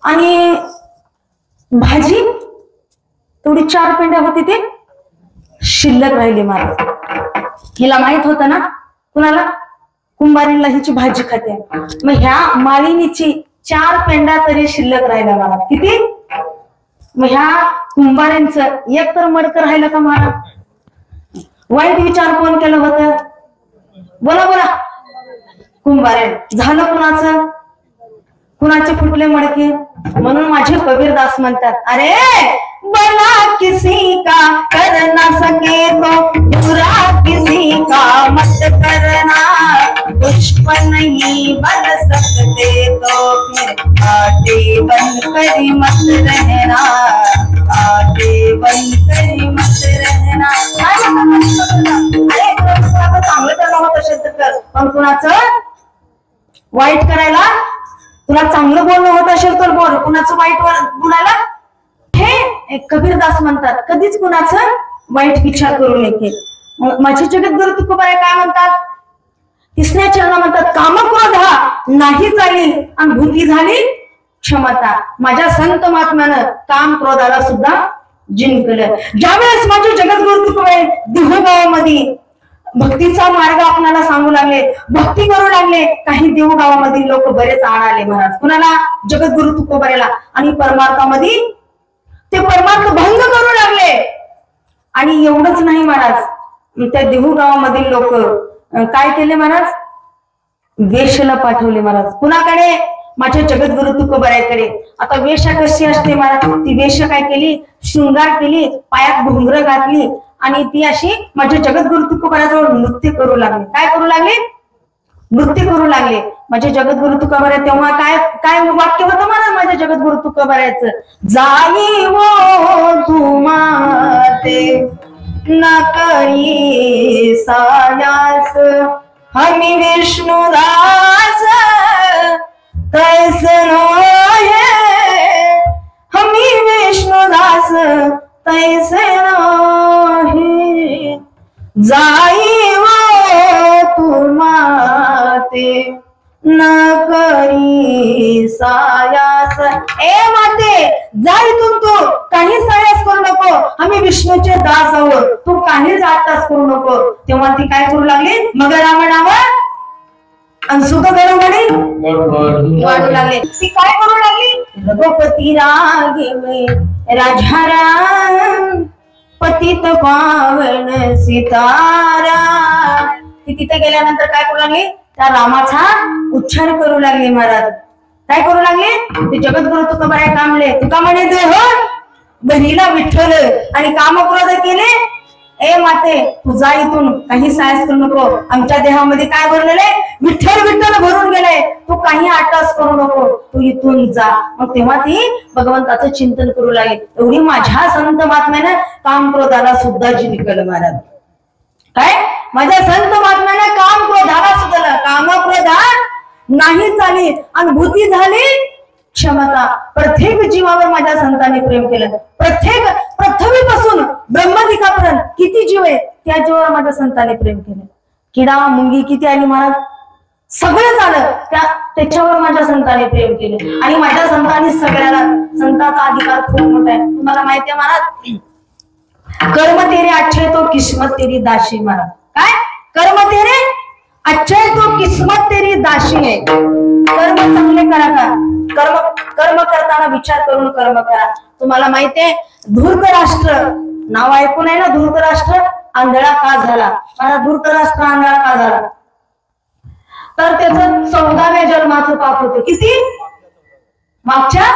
आणि भाजी तेवढी 4 पेंड्या होती ते शिल्लक राहिली महाराज. हिला माहित होतं ना, कुणाला, कुंभारीला हिची भाजी खाते. मग ह्या माळिनीची 4 पेंड्या तरी शिल्लक राहिल्या महाराज. किती, मग ह्या कुंभाऱ्यांचं एक तर मडकं राहिलं का महाराज. वाईट विचार कोण केलं होतं, बोला बोला, कुंभारे. झालं कुणाचं, कुणाचे फुटले मडके. म्हणून माझे कबीरदास म्हणतात, अरे भला किसी का कर ना सके तो बुरा किसी का मत करना, पुष्प नहीं बन सकते तो फिर आटे बन कर मत रहना, आटे बन कर मत रहना. अरे कुणाचं चांगलं करणं होत असेल तर कर, पण कुणाचं वाईट करायला, तुला चांगलं बोलणं होत असेल तर बोल, कुणाचं वाईट बोलायला. हे कबीरदास म्हणतात, कधीच कुणाचं वाईट विचार करू नये. माझे जगद्गुरु तुकोबाराय काय म्हणतात, 3ऱ्या चरणा म्हणतात, कामक्रोध नाही चालेल आणि बुद्धी झाली क्षमता. माझ्या संत महात्म्यानं काम क्रोधाला सुद्धा जिंकलं. ज्यावेळेस माझे जगद्गुरु तुकोबाराय देहूगावामध्ये भक्तीचा मार्ग आपल्याला सांगू लागले, भक्ती करू लागले, काही देहूगावामधील लोक बरेच आले महाराज. कुणाला, जगद्गुरु तुकोबारायला. आणि परमार्थामध्ये ते परमार्थ भंग करू लागले. आणि एवढंच नाही महाराज, त्या देहूगावामधील लोक काय केले महाराज, वेश्याला पाठवले महाराज. कुणाकडे, माझ्या जगद्गुरु तुकोबारायकडे. आता वेश्या कशी असते महाराज, ती वेश्या काय केली, शृंगार केली, पायात घुंगरं घातली आणि ती अशी माझ्या जगद्गुरु तुकोबारायजवळ नृत्य करू लागले. काय करू लागले, नृत्य करू लागले. माझे जगद्गुरु तुकोबाराय तेव्हा काय काय वाक्य होतं महाराज माझ्या जगद्गुरु तुकोबारायचं, जाई वो तुमाते न करी सायास, हमी विष्णुदास तैसन है, हमी विष्णुदास तैसन है, जाई वो तुमाते न करी सायास. ए माते, जाई तू काही सायास करू नको, आम्ही विष्णूचे दास आहोत, तू काही जातास करू नको. तेव्हा ती काय करू लागली, मग रामनावर आणि सुख गरुडे वाढू लागले. ती काय करू लागली, रघुपती राघवे राजाराम पतित पावन सितारा. ती तिथे गेल्यानंतर काय करू लागली, त्या रामाचा उच्चार करू लागले महाराज. काय करू लागले, ते जगद्गुरु तुकोबाराय कामले, तुका म्हणे देह बहिणीला विठ्ठल आणि कामक्रोध केले. ए माते, तू जा इथून, काही सायस करू नको, आमच्या देहामध्ये काय भरलेले, विठ्ठल विठ्ठल भरून गेले, तू काही आटास करू नको, तू इथून जा. मग तेव्हा ती भगवंताचं चिंतन करू लागले. एवढी माझ्या संत महात्म्याने काम क्रोधाला सुद्धा जिंकलं महाराज. काय, माझ्या संत महात्म्याने काम क्रोधाला सुद्धा, काम क्रोधा नाही झाली आणि बुद्धी झाली क्षमता. प्रत्येक जीवावर माझ्या संतांनी प्रेम केलं, प्रत्येक पृथ्वीपासून ब्रह्मदिकापर्यंत किती जीव आहे त्या जीवावर माझ्या संताने प्रेम केले. किडा मुंगी किती आली महाराज, सगळं झालं त्याच्यावर माझ्या संताने प्रेम केले. आणि माझ्या संतांनी सगळ्याला, संताचा अधिकार खूप मोठा आहे तुम्हाला माहिती आहे महाराज. कर्म तेरे अच्छे तो किस्मत तेरी दाशी महाराज. काय कर्म तेरे अच्छे तो किस्मत तेरी दाशी आहे. कर्म चांगले करा का, कर्म करताना विचार करून कर्म करा. तुम्हाला माहितीये धूर्तराष्ट्र नाव ऐकून आहे ना, धूर्तराष्ट्र आंधळा का झाला. मला धूर्तराष्ट्र आंधळा का झाला तर त्याचं 14व्या जन्माचं पाप होतं. किती? मागच्या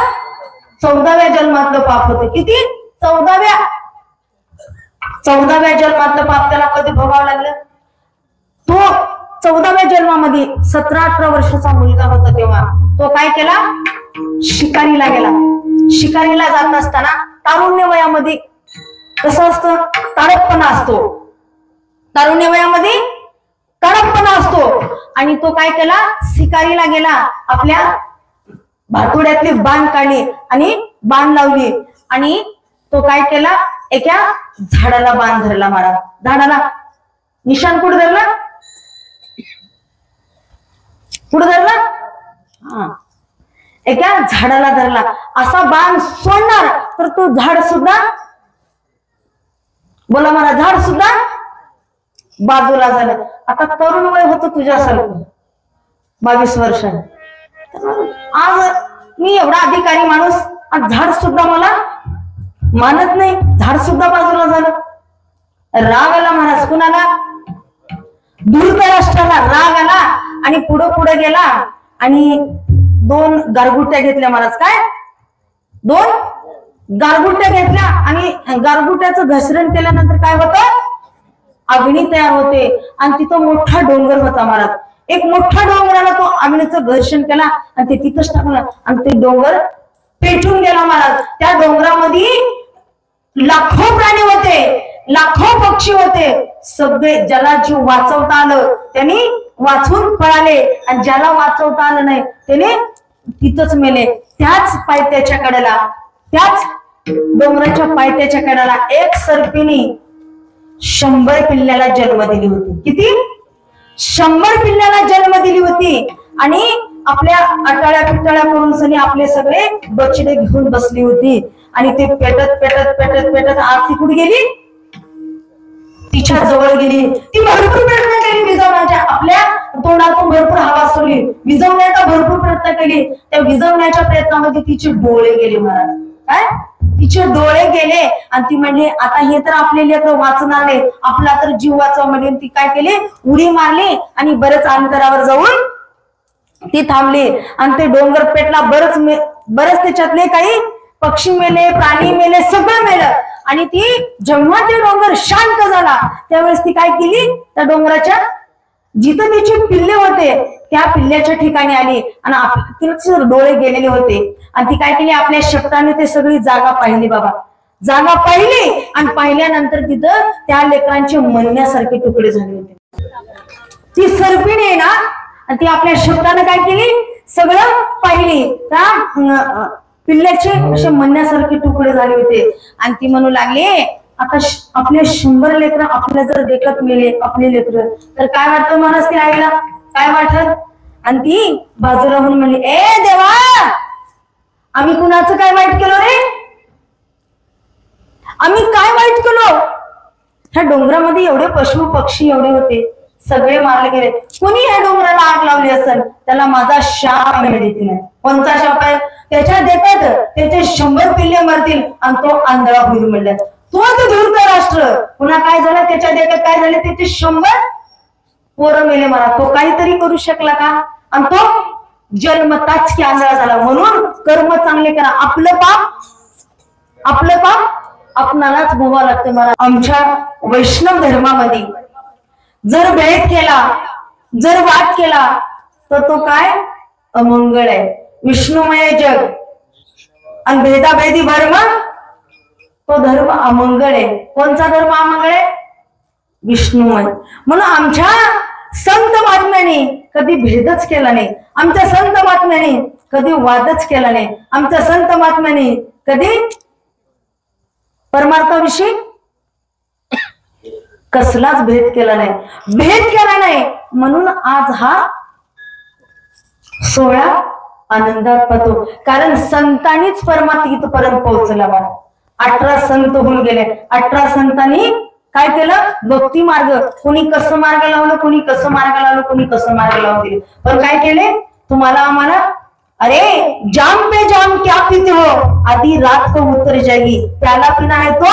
14व्या जन्मातलं पाप होतं. किती? 14व्या जन्मातलं पाप त्याला कधी भोगावं लागलं. तो 14व्या जन्मामध्ये 17-18 वर्षाचा मुलगा होता तेव्हा तो काय केला, शिकारीला गेला. शिकारीला जात असताना तारुण्य वयामध्ये कसं असतं, ताडकपणा असतो. तारुण्य वयामध्ये ताडकपणा असतो आणि तो काय केला, शिकारीला गेला. आपल्या भातुड्यातली बाण काढली आणि बाण लावली आणि तो काय केला, एका झाडाला बाण धरला. महाराज झाडाला निशाण कुठे धरला, कुठे धरला, हा एका झाडाला धरला. असा बाण सोडणार तर तो झाड सुद्धा, बोला मला, झाड सुद्धा बाजूला झालं. आता तरुण वय होतं तुझ्यासारखं 22 वर्ष. आज मी एवढा अधिकारी माणूस, आज झाड सुद्धा मला मानत नाही, झाड सुद्धा बाजूला झालं. राग आला महाराज. कुणाला? धूर्तराष्ट्राला राग आला आणि पुढे गेला आणि 2 गारगुट्या घेतल्या महाराज. काय 2 गारगुट्या घेतल्या आणि गारगुट्याचं घसरण केल्यानंतर काय होतं, अग्नी तयार होते आणि तिथं मोठा डोंगर होता महाराज. एक मोठा डोंगराला तो अग्नीचं घर्षण केला आणि ते तिथंच टाकलं आणि ते डोंगर पेटून गेला महाराज. त्या डोंगरामध्ये लाखो प्राणी होते, लाखो पक्षी होते. सगळे ज्याला जीव वाचवता आलं त्यांनी वाचून पळाले आणि ज्याला वाचवता आलं नाही त्याने तिथंच मेले. त्याच पायथ्याच्या कडेला, त्याच डोंगराच्या पायथ्याच्या कडेला एक सर्पिणी 100 पिल्ल्याला जन्म दिली होती. किती? 100 पिल्ल्याला जन्म दिली होती. आणि आपल्या अटाळ्या पिटाळ्या करून सनी आपले सगळे बछडे घेऊन बसली होती आणि ते पेटत पेटत पेटत पेटत आरती कुठे गेली, तिच्या जवळ गेली. ती भरपूर प्रयत्न केली विझवण्याच्या, आपल्या तोंडातून भरपूर हवा सोडली, विझवण्याचा भरपूर प्रयत्न केली. त्या विझवण्याच्या प्रयत्नामध्ये तिचे डोळे गेले महाराज. काय? तिचे डोळे गेले आणि ती म्हणली आता हे तर आपले लेकरं वाचणार नाही, आपला तर जीव वाचवा म्हणजे ती काय केली, उडी मारली आणि बरेच अंतरावर जाऊन ती थांबली आणि ते डोंगर पेटला. बरंच त्याच्यातले काही पक्षी मेले, प्राणी मेले, सगळं मेलं. आणि ती जेव्हा ते डोंगर शांत झाला त्यावेळेस ती काय केली, त्या डोंगराच्या जिथं तिचे पिल्ले होते त्या पिल्ल्याच्या ठिकाणी आली आणि तिचे डोळे गेलेले होते आणि ती काय केली, आपल्या शब्दाने ते सगळी जागा पाहिली. बाबा जागा पाहिली आणि पाहिल्यानंतर तिथं त्या लेकरांचे मरण्यासारखे तुकडे झाले होते. ती सर्पिणी आहे ना, आणि ती आपल्या शब्दाने काय केली, सगळं पाहिली. त्या पिल्ल्याचे असे म्हणण्यासारखे तुकडे झाले होते आणि ती म्हणू लागली आता आपले 100 लेकरं आपल्या जर देखत मेले, आपले लेकरं, तर काय वाटतं माणूस ती आईला, काय वाटत. आणि ती बाजूला होऊन म्हणली, ए देवा, आम्ही कुणाचं काय वाईट केलं रे, आम्ही काय वाईट केलो. ह्या डोंगरामध्ये एवढे पशु पक्षी एवढे होते, सगळे मारले गेले. कोणी ह्या डोंगराला आग लावली असेल त्याला माझा शाप मिळतील. कोणता शाप आहे, त्याच्या देतात त्याचे 100 पिल्ले मरतील आणि तो आंधळा होईल म्हणलं. तो धूर्तराष्ट्र पुन्हा काय झालं, त्याच्या देतात काय झाले, त्याचे 100 पोरं मेले मला. तो काहीतरी करू शकला का, आणि तो जन्मताच की आंधळा झाला. म्हणून कर्म चांगले करा, आपलं पाप आपणालाच भोगावं लागतं. मला आमच्या वैष्णव धर्मामध्ये जर भेद केला, जर वाद केला तर तो काय अमंगळ आहे. विष्णुमय जग आणि भेदाभेदी धर्म, तो धर्म अमंगळ आहे. कोणचा धर्म अमंगळ आहे, विष्णुमय. म्हणून आमच्या संत महात्म्याने कधी भेदच केला नाही, आमच्या संत महात्म्याने कधी वादच केला नाही, आमच्या संत महात्म्याने कधी परमार्थाविषयी कसलाच भेद केला नाही म्हणून आज हा सोहळा आनंदात पाहतो. कारण संतांनीच परमार्थ इथपर्यंत पोहोचला. 18 संत होऊन गेले. 18 संतांनी काय केलं? भक्ती मार्ग, कोणी कसं मार्ग लावलं, कोणी कसं मार्ग लावलं, कोणी कसं मार्ग लावून दिले. पण काय केले? तुम्हाला आम्हाला अरे जाम पे जाम क्या पीते हो, आधी रात को उतर जाएगी, प्याला पीना है तो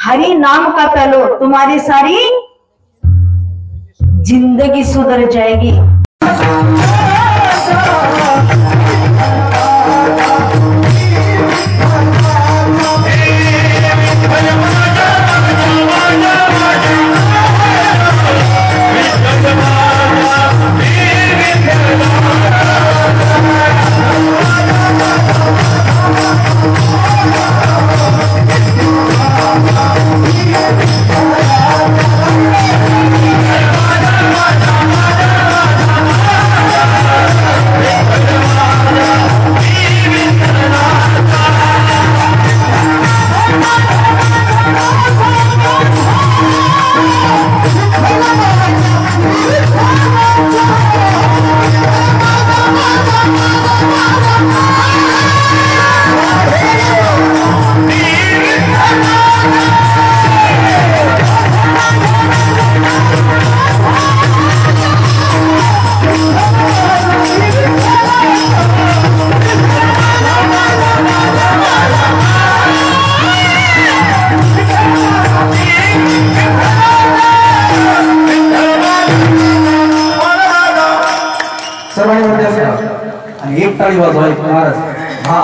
हरि नाम का प्यालो, तुम्हारी सारी जिंदगी सुधर जाएगी. आणि एक टाळी वाजवायची महाराज. हा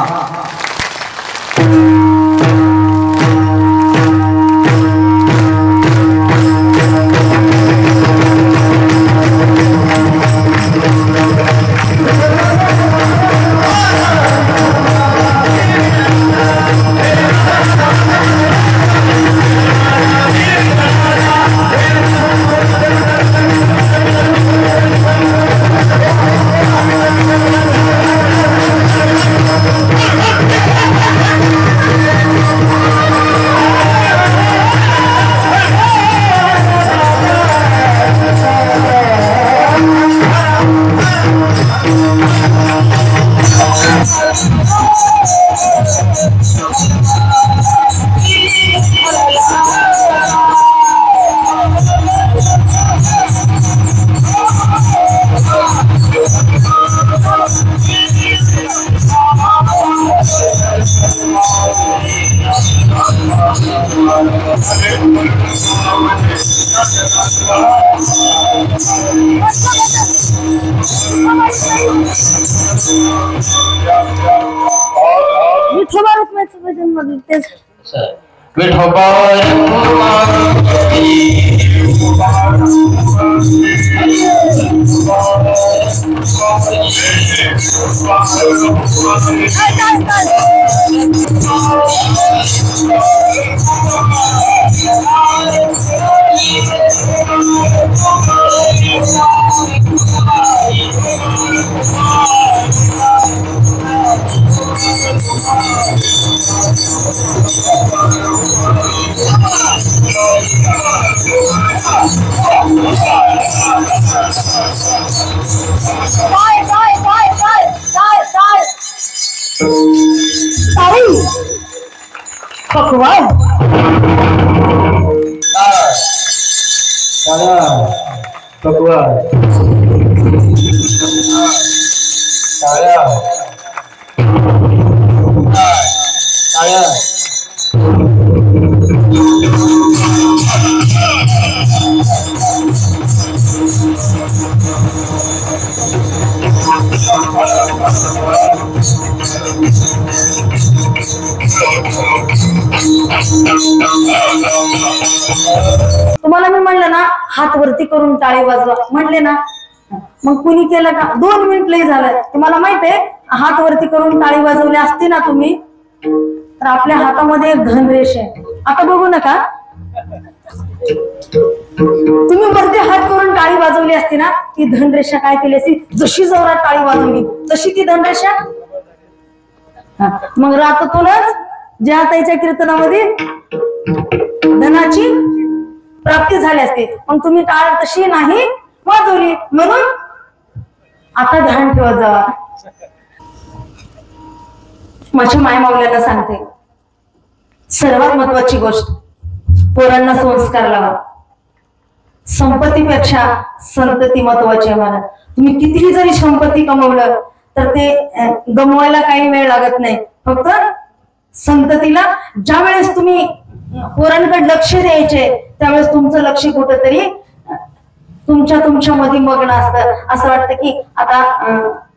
तुम्हाला मी म्हणलं ना हात वरती करून टाळी वाजवा म्हणले ना, मग कुणी केलं का? 2 मिनिट लई झालं. तुम्हाला माहितीये हात वरती करून टाळी वाजवली असती ना तुम्ही, तर आपल्या हातामध्ये एक धनरेष आहे. आता बघू नका, तुम्ही वरती हात करून टाळी वाजवली असती ना, ती धनरेषा काय केली असती? जशी जोरात टाळी वाजवली तशी ती धनरेषा मग रातातूनच ज्या ताईच्या कीर्तनामध्ये धनाची प्राप्ती झाली असते, मग तुम्ही टाळ तशी नाही वाजवली. म्हणून आता ध्यान ठेवत जावा. माझ्या माय माऊल्याला सांगते, सर्वात महत्वाची गोष्ट, पोरांना संस्कार लावा. संपत्तीपेक्षा संतती महत्वाची आहे. मला तुम्ही कितीही जरी संपत्ती कमवलं तर ते गमवायला काही वेळ लागत नाही. फक्त संततीला ज्या वेळेस तुम्ही पोरांकडे लक्ष द्यायचे त्यावेळेस तुमचं लक्ष कुठंतरी तुमच्या मध्ये मग्न असतं. असं वाटतं की आता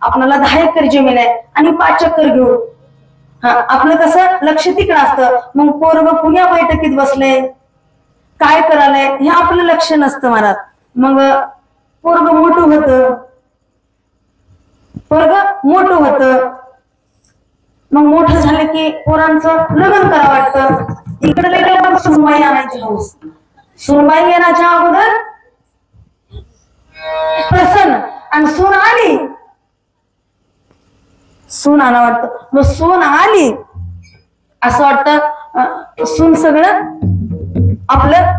आपल्याला 10 एकर जमीन आहे आणि 5 एकर घेऊ. आपलं कसं लक्ष तिकडं असतं. मग पोरग पुण्या बैठकीत बसले काय करायलंय हे आपलं लक्ष नसतं महाराज. मग पोरग मोठं होतं. मग मोठं झालं की पोरांचं लग्न करावं वाटतं. इकडे सुनबाई आणायची हौस. सुनबाई येण्याच्या अगोदर प्रसन्न आणि सून आली, सून आणा वाटतं. मग सून आली असं वाटतं सून सगळं आपलं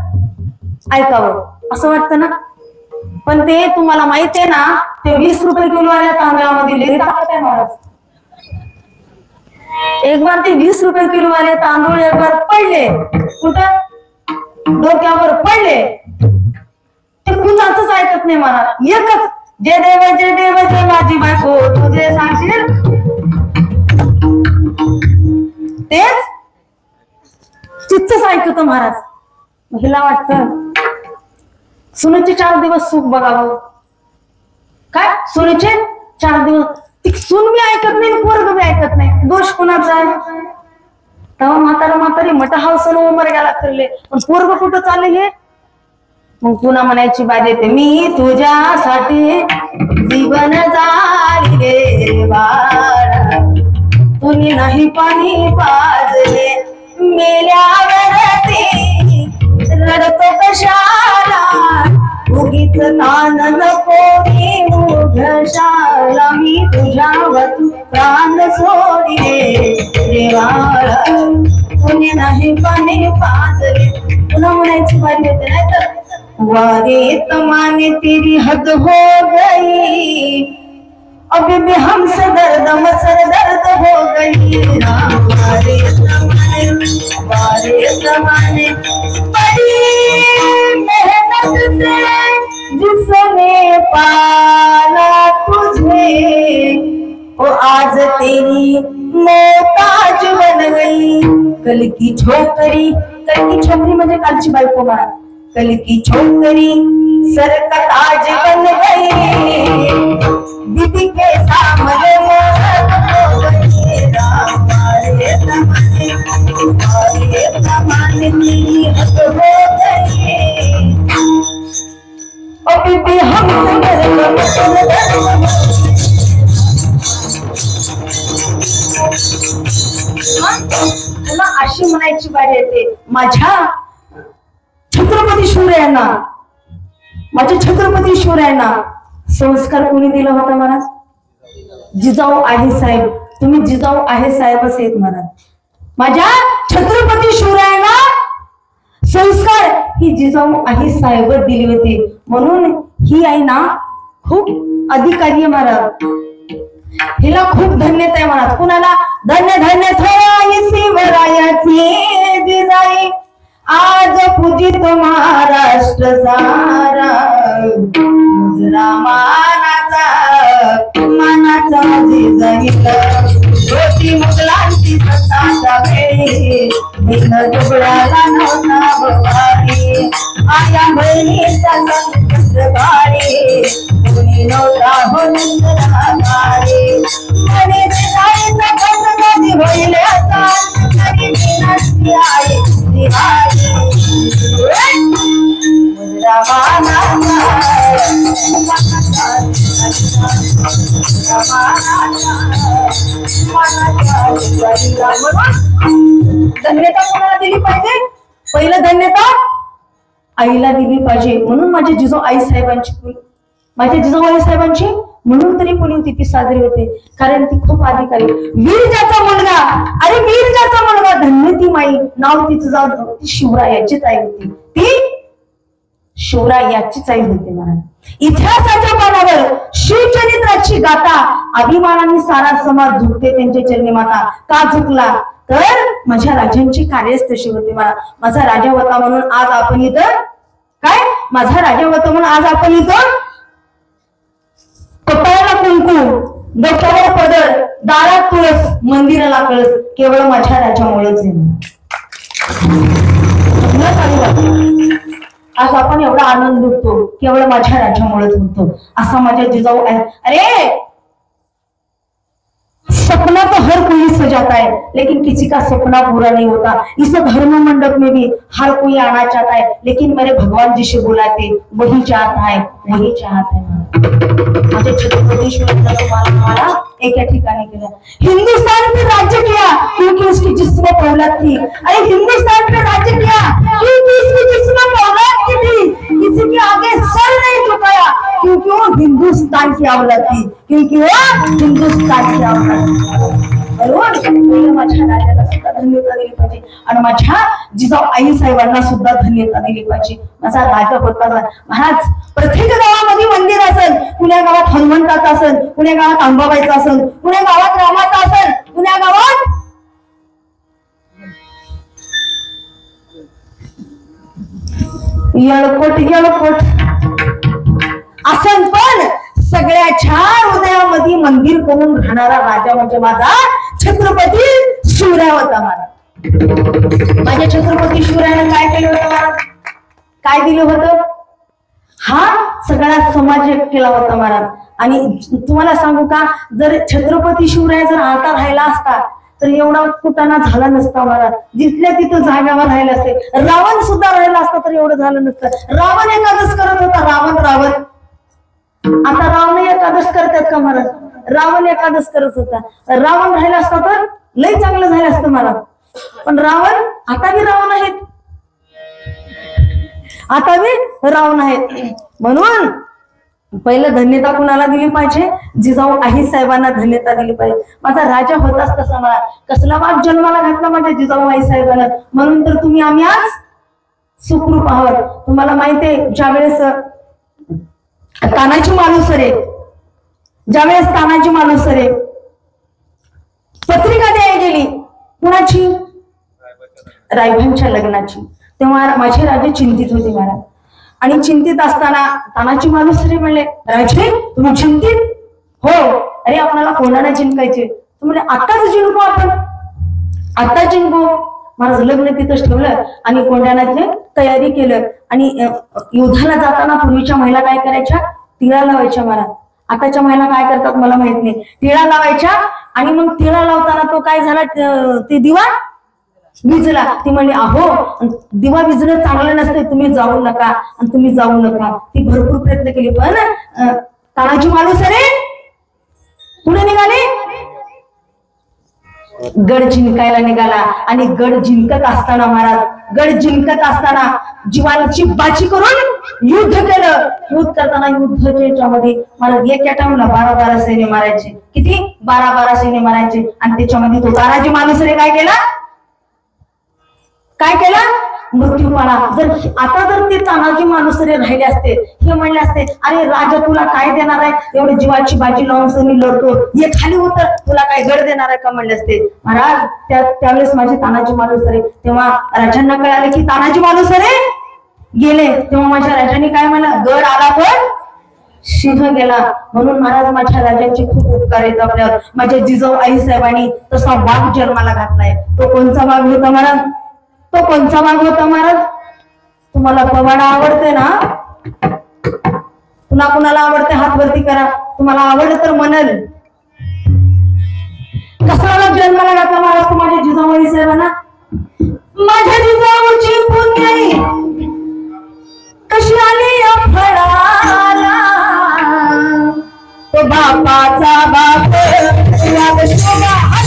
ऐकावं असं वाटतं ना. पण ते तुम्हाला माहित आहे ना, ते 20 रुपये किलो आल्या तांदळामध्ये एक बार ते 20 रुपये किलो वाले तांदूळ एक बार पडले कुठं डोक्यावर पडले, ते कुणाचंच ऐकत नाही मला. एकच जे देव माझी बायको तू जे सांगशील तेच तिथंच ऐकतो महाराज. हिला वाटतं सुनेचे 4 दिवस सुख बघावं. काय सुनेचे 4 दिवस ती सून मी ऐकत नाही, पोरग मी ऐकत नाही. दोष कुणाचा आहे? तेव्हा म्हातारी मठ हावसन उमर गेला फिरले, पण पोरग कुठं चालले हे? मग पुन्हा म्हणायची बारी येते, मी तुझ्यासाठी जीवन जाळी रे बाळा, तुनी नाही पाणी पाजले मेल्यावरती रडतो कशाला, उगीच तान नको मुघशाला, मी तुझ्यावर प्राण सोडले देवाला, तुने नाही पाणी पाजले. पुन्हा म्हणायची बारी येते नाही तर, वारे तमाने तेरी हद हो गई, अभी भी हमसे दर्द मसर दर्द हो गई. वारे तमाने बड़ी मेहनत से जिसने पाला तुझे, वो आज तेरी मोहताज बन गई. कल की छोकरी म्हणजे कालची बायको बाळा, कल की छोकरी सर का ताज बन गई, दीदी के सामने मोहत हो गई. हमारे ज़माने की हद हो गई, ओ बीबी हमसे तुला अशी म्हणायची बारी येते, माझ्या छत्रपती शिवरायांना, माझ्या छत्रपती शिवरायांना संस्कार कोणी दिला होता महाराज? जिजाऊ आहे साहेब. तुम्ही जिजाऊ आहे साहेबच आहेत महाराज. माझ्या छत्रपती शिवरायांना संस्कार ही जिजाऊ आहे साहेब दिली होती. म्हणून ही आई ना खूप अधिकारी आहे महाराज. हिला खूप धन्यता आहे महाराज. कुणाला धन्य धन्य थोई शिवरायाची जिजाई, आज पूजित महाराष्ट्र सारा, मुजरा मानाचा जिजाईला, होती मुघलांची सत्ताच्या वेळी, दिन दुबळ्याला नव्हता बघारी, आया बहिणीचा संकट गाडी, कोणी नव्हता होणार गाडी. म्हणे जिजाईचा खंड कधी होईल आता, कधी विनंती आहे दिवाळी. मुजरा धन्यता कोणाला दिली पाहिजे? पहिलं धन्यता आईला दिली पाहिजे. म्हणून माझ्या जिजाऊ आई साहेबांची म्हणून तरी पुण्यतिथी साजरी होते, कारण ती खूप अधिकारी वीरजाचा मुलगा, अरे वीरजाचा मुलगा धन्य ती माई, नाव तिचं जाऊ ती शिवरायाचीच आई होती, ती शिवरायाचीच आई होती महाराज. इतिहासाच्या पानावर शिवचरित्राची गाथा अभिमानाने सारा समाज झुकते त्यांच्या चरणी माता. का झुकला तर माझ्या राजांची कार्यच तशी होती महाराज. माझा राजा होता म्हणून आज आपण इथं काय, माझा राजा होता म्हणून आज आपण इथं कपाळाला कुंकू, डोक्यावर पदर, दारात तुळस, मंदिराला कळस, केवळ माझ्या राजामुळेच आज आपण एवढा आनंद लुटतो, केवळ माझ्या राजामुळेच होतो, असा माझ्या जिजाऊ आहे. अरे सपना तो हर कोई सजाता है, लेकिन किसी का सपना पूरा नहीं होता. इस धर्म मंडप में भी हर कोई आना चाहता है, लेकिन मेरे भगवान जी से बुलाते वही चाहता है, वही चाहता है. माझे छत्रपती शिवाजी महाराज एका ठिकाणी गेला, हिंदुस्तान पे राज्य किया क्योंकि उसकी जिस्म औलाद थी. अरे हिंदुस्तान पे राज्य किया क्योंकि उसकी जिस्म औलाद की थी, किसी के आगे सर नहीं झुकाया क्योंकि वो हिंदुस्तान की औलाद थी, क्योंकि वो हिंदुस्तान की औलाद थी. माझ्या राजाला सुद्धा धन्यता दिली पाहिजे आणि माझ्या जिजाऊ आई साहेबांना सुद्धा धन्यता दिली पाहिजे. माझा राजा होता महाराज. प्रत्येक गावामध्ये मंदिर असेल, पुण्या गावात हनुमंताचं असेल, पुण्या गावात अंबाबाईचं असेल, पुण्या गावात रामाचं असेल, पुण्या गावात येळकोट असेल, पण सगळ्याच्या हृदयामध्ये मंदिर करून राहणारा राजा म्हणजे माझा छत्रपती शिवराय होता महाराज. माझ्या छत्रपती शिवरायाने काय केलं होतं महाराज, काय दिलं होतं, हा सगळा समाज एक केला होता महाराज. आणि तुम्हाला सांगू का, जर छत्रपती शिवराय जर आता राहिला असता तर एवढा कुटाणा झाला नसता महाराज. जिथल्या तिथं जाग्यावर राहिला असते. रावण सुद्धा राहिला असता तर एवढं झालं नसतं. रावण एकादश करत होता, रावण आता रावण एकादश करतात का महाराज, रावण एकादश करत होता. रावण राहिला असता तर लय चांगलं झालं असतं महाराज. पण रावण आता बी रावण आहेत, आता बी रावण आहेत. म्हणून पहिलं धन्यता कुणाला दिली पाहिजे, जिजाऊ आई साहेबांना धन्यता दिली पाहिजे. माझा राजा होताच कसा मला, कसला बाप जन्माला घातला माझ्या जिजाऊ आई साहेबांना, म्हणून तर तुम्ही आम्ही आज सुखरूप आहोत. तुम्हाला माहितीये ज्यावेळेस तानाजी मालुसरे, ज्यावेळेस तानाजी मालुसरे पत्रिका द्यायला गेली कुणाची, रायबांच्या लग्नाची, तेव्हा माझे राजे चिंतित होते महाराज. आणि चिंतित असताना तानाजी मालुसरे म्हणले, राजे तुम्ही चिंतित हो, अरे आपल्याला कोणाला जिंकायचे, तुम्ही आताच जिंकू, आपण आता जिंकू. महाराज लग्न तिथंच ठेवलं आणि कोंढाण्याची तयारी केलं. आणि युद्धाला जाताना पूर्वीच्या महिला काय करायच्या, तिळा लावायच्या महाराज. आताच्या महिला काय करतात मला माहित नाही, तिळा लावायच्या. आणि मग तिळा लावताना तो काय झाला, ते दिवा विजला. ती म्हणली अहो दिवा विजणं चांगलं नसते, तुम्ही जाऊ नका आणि तुम्ही जाऊ नका. ती भरपूर प्रयत्न केले, पण तानाजी मालुसरे पुढे निघाले, गड जिंकायला निघाला. आणि गड जिंकत असताना महाराज, गड जिंकत असताना जीवाची बाजी करून युद्ध केलं. युद्ध करताना युद्धाच्यामध्ये महाराज एका टाइमला 12 सैन्य मारायचे. किती, 12 सैन्य मारायचे. आणि त्याच्यामध्ये तो तानाजी मालुसरे काय केला, काय केला, मृत्यू पाला. जर आता जर ते तानाजी मालुसरे राहिले असते, हे म्हणले असते अरे राजा तुला काय देणार आहे, एवढी जीवाची बाजी लावून सनी लढतो, हे खाली उतर, तुला काय गड देणार आहे का म्हणले असते महाराज. त्यावेळेस माझे तानाजी मालुसरे, तेव्हा राजांना कळाले की तानाजी मालुसरे गेले. तेव्हा माझ्या राजांनी काय म्हणलं, गड आला पण सिंह गेला. म्हणून महाराज माझ्या राजांचे खूप उपकार आहेत आपल्यावर. माझ्या जिजाऊ आई साहेबांनी तसा वाघ जन्माला घातलाय. तो कोणचा वाघ होता महाराज, तो कोणचा वाघ होता महाराज. तुम्हाला पवाडा आवडते ना, पुन्हा कुणाला आवडते हात वरती करा, तुम्हाला आवडलं तर म्हणाल. कसा जन्माला घातला महाराज माझ्या जिजाऊ आई साहेबांना. माझ्या जिजाऊची पुण्याई कशी आली या फळाला, तो बापाचा बाप बापाचा बाप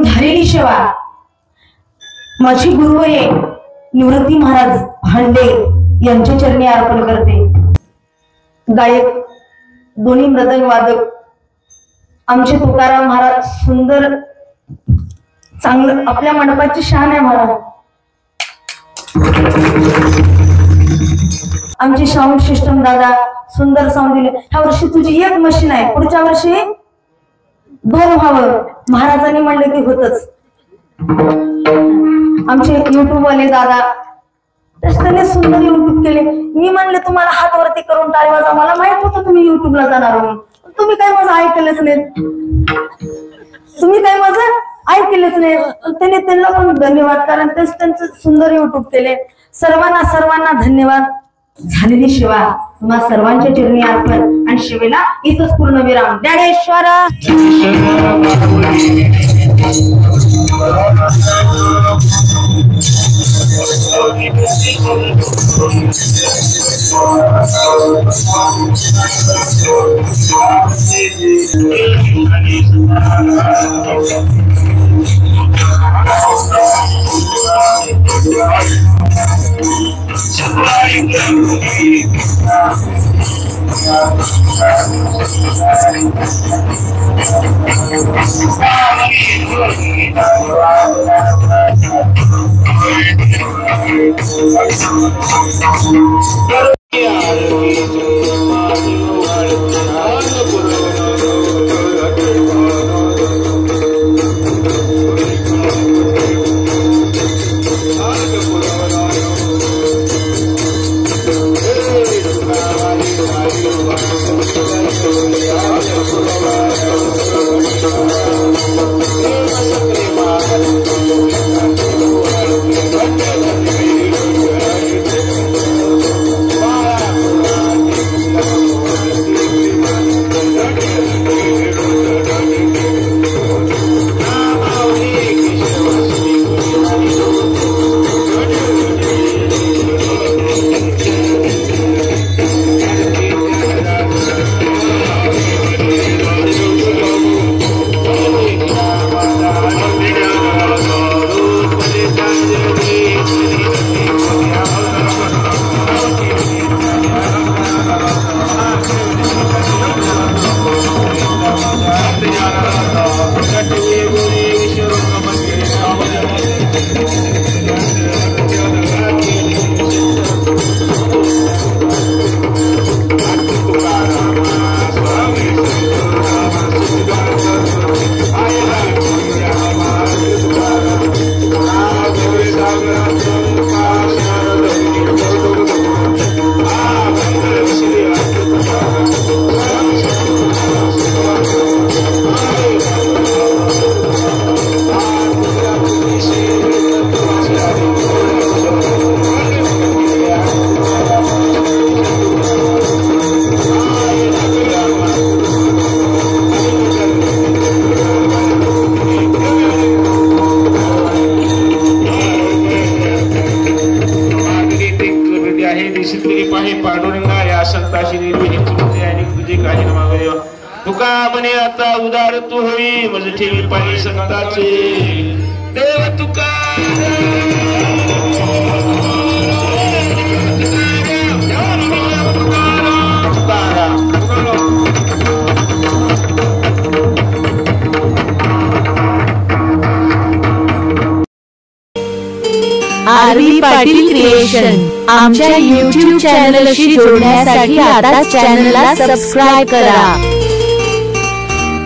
झालेली सेवा माझी गुरुवये निवृत्ती महाराज भांडे यांच्या चरणी अर्पण करते. गायक दोन्ही मृदंग वादक आमचे तुकाराम महाराज सुंदर चांगलं आपल्या मंडपाची शान आहे महाराज. आमचे साऊंड सिस्टम दादा सुंदर साऊंड दिले. ह्या वर्षी तुझी एक मशीन आहे, पुढच्या वर्षी 2 व्हावं. महाराजांनी म्हणले की होतच. आमचे युट्यूब वाले दादा त्याने सुंदर युट्यूब केले. मी म्हणले तुम्हाला हात वरती करून टाळी वाजवा, मला माहित होतं तुम्ही युट्यूबला जाणार म्हणून. तुम्ही काय माझं ऐकलंच नाही, तुम्ही काय माझं ऐकलंच नाही. त्याने त्यांना पण धन्यवाद, कारण तेच त्यांचं सुंदर युट्यूब केले. सर्वांना धन्यवाद. झालेली सेवा तुम्हा सर्वांच्या चरणी अर्पण आणि सेवेला इथंच पूर्ण विराम. ज्ञानेश्वर पांडुरंगा या संताशी निर्मिती आणि तुझे काही नमावे तुका म्हणे आता उदार तू होई मज ठेवी पाणी संताचे देव तुका आरवी पाटील क्रिएशन आमच्या YouTube चॅनलशी जोडण्यासाठी आता चॅनलला सबस्क्राइब करा.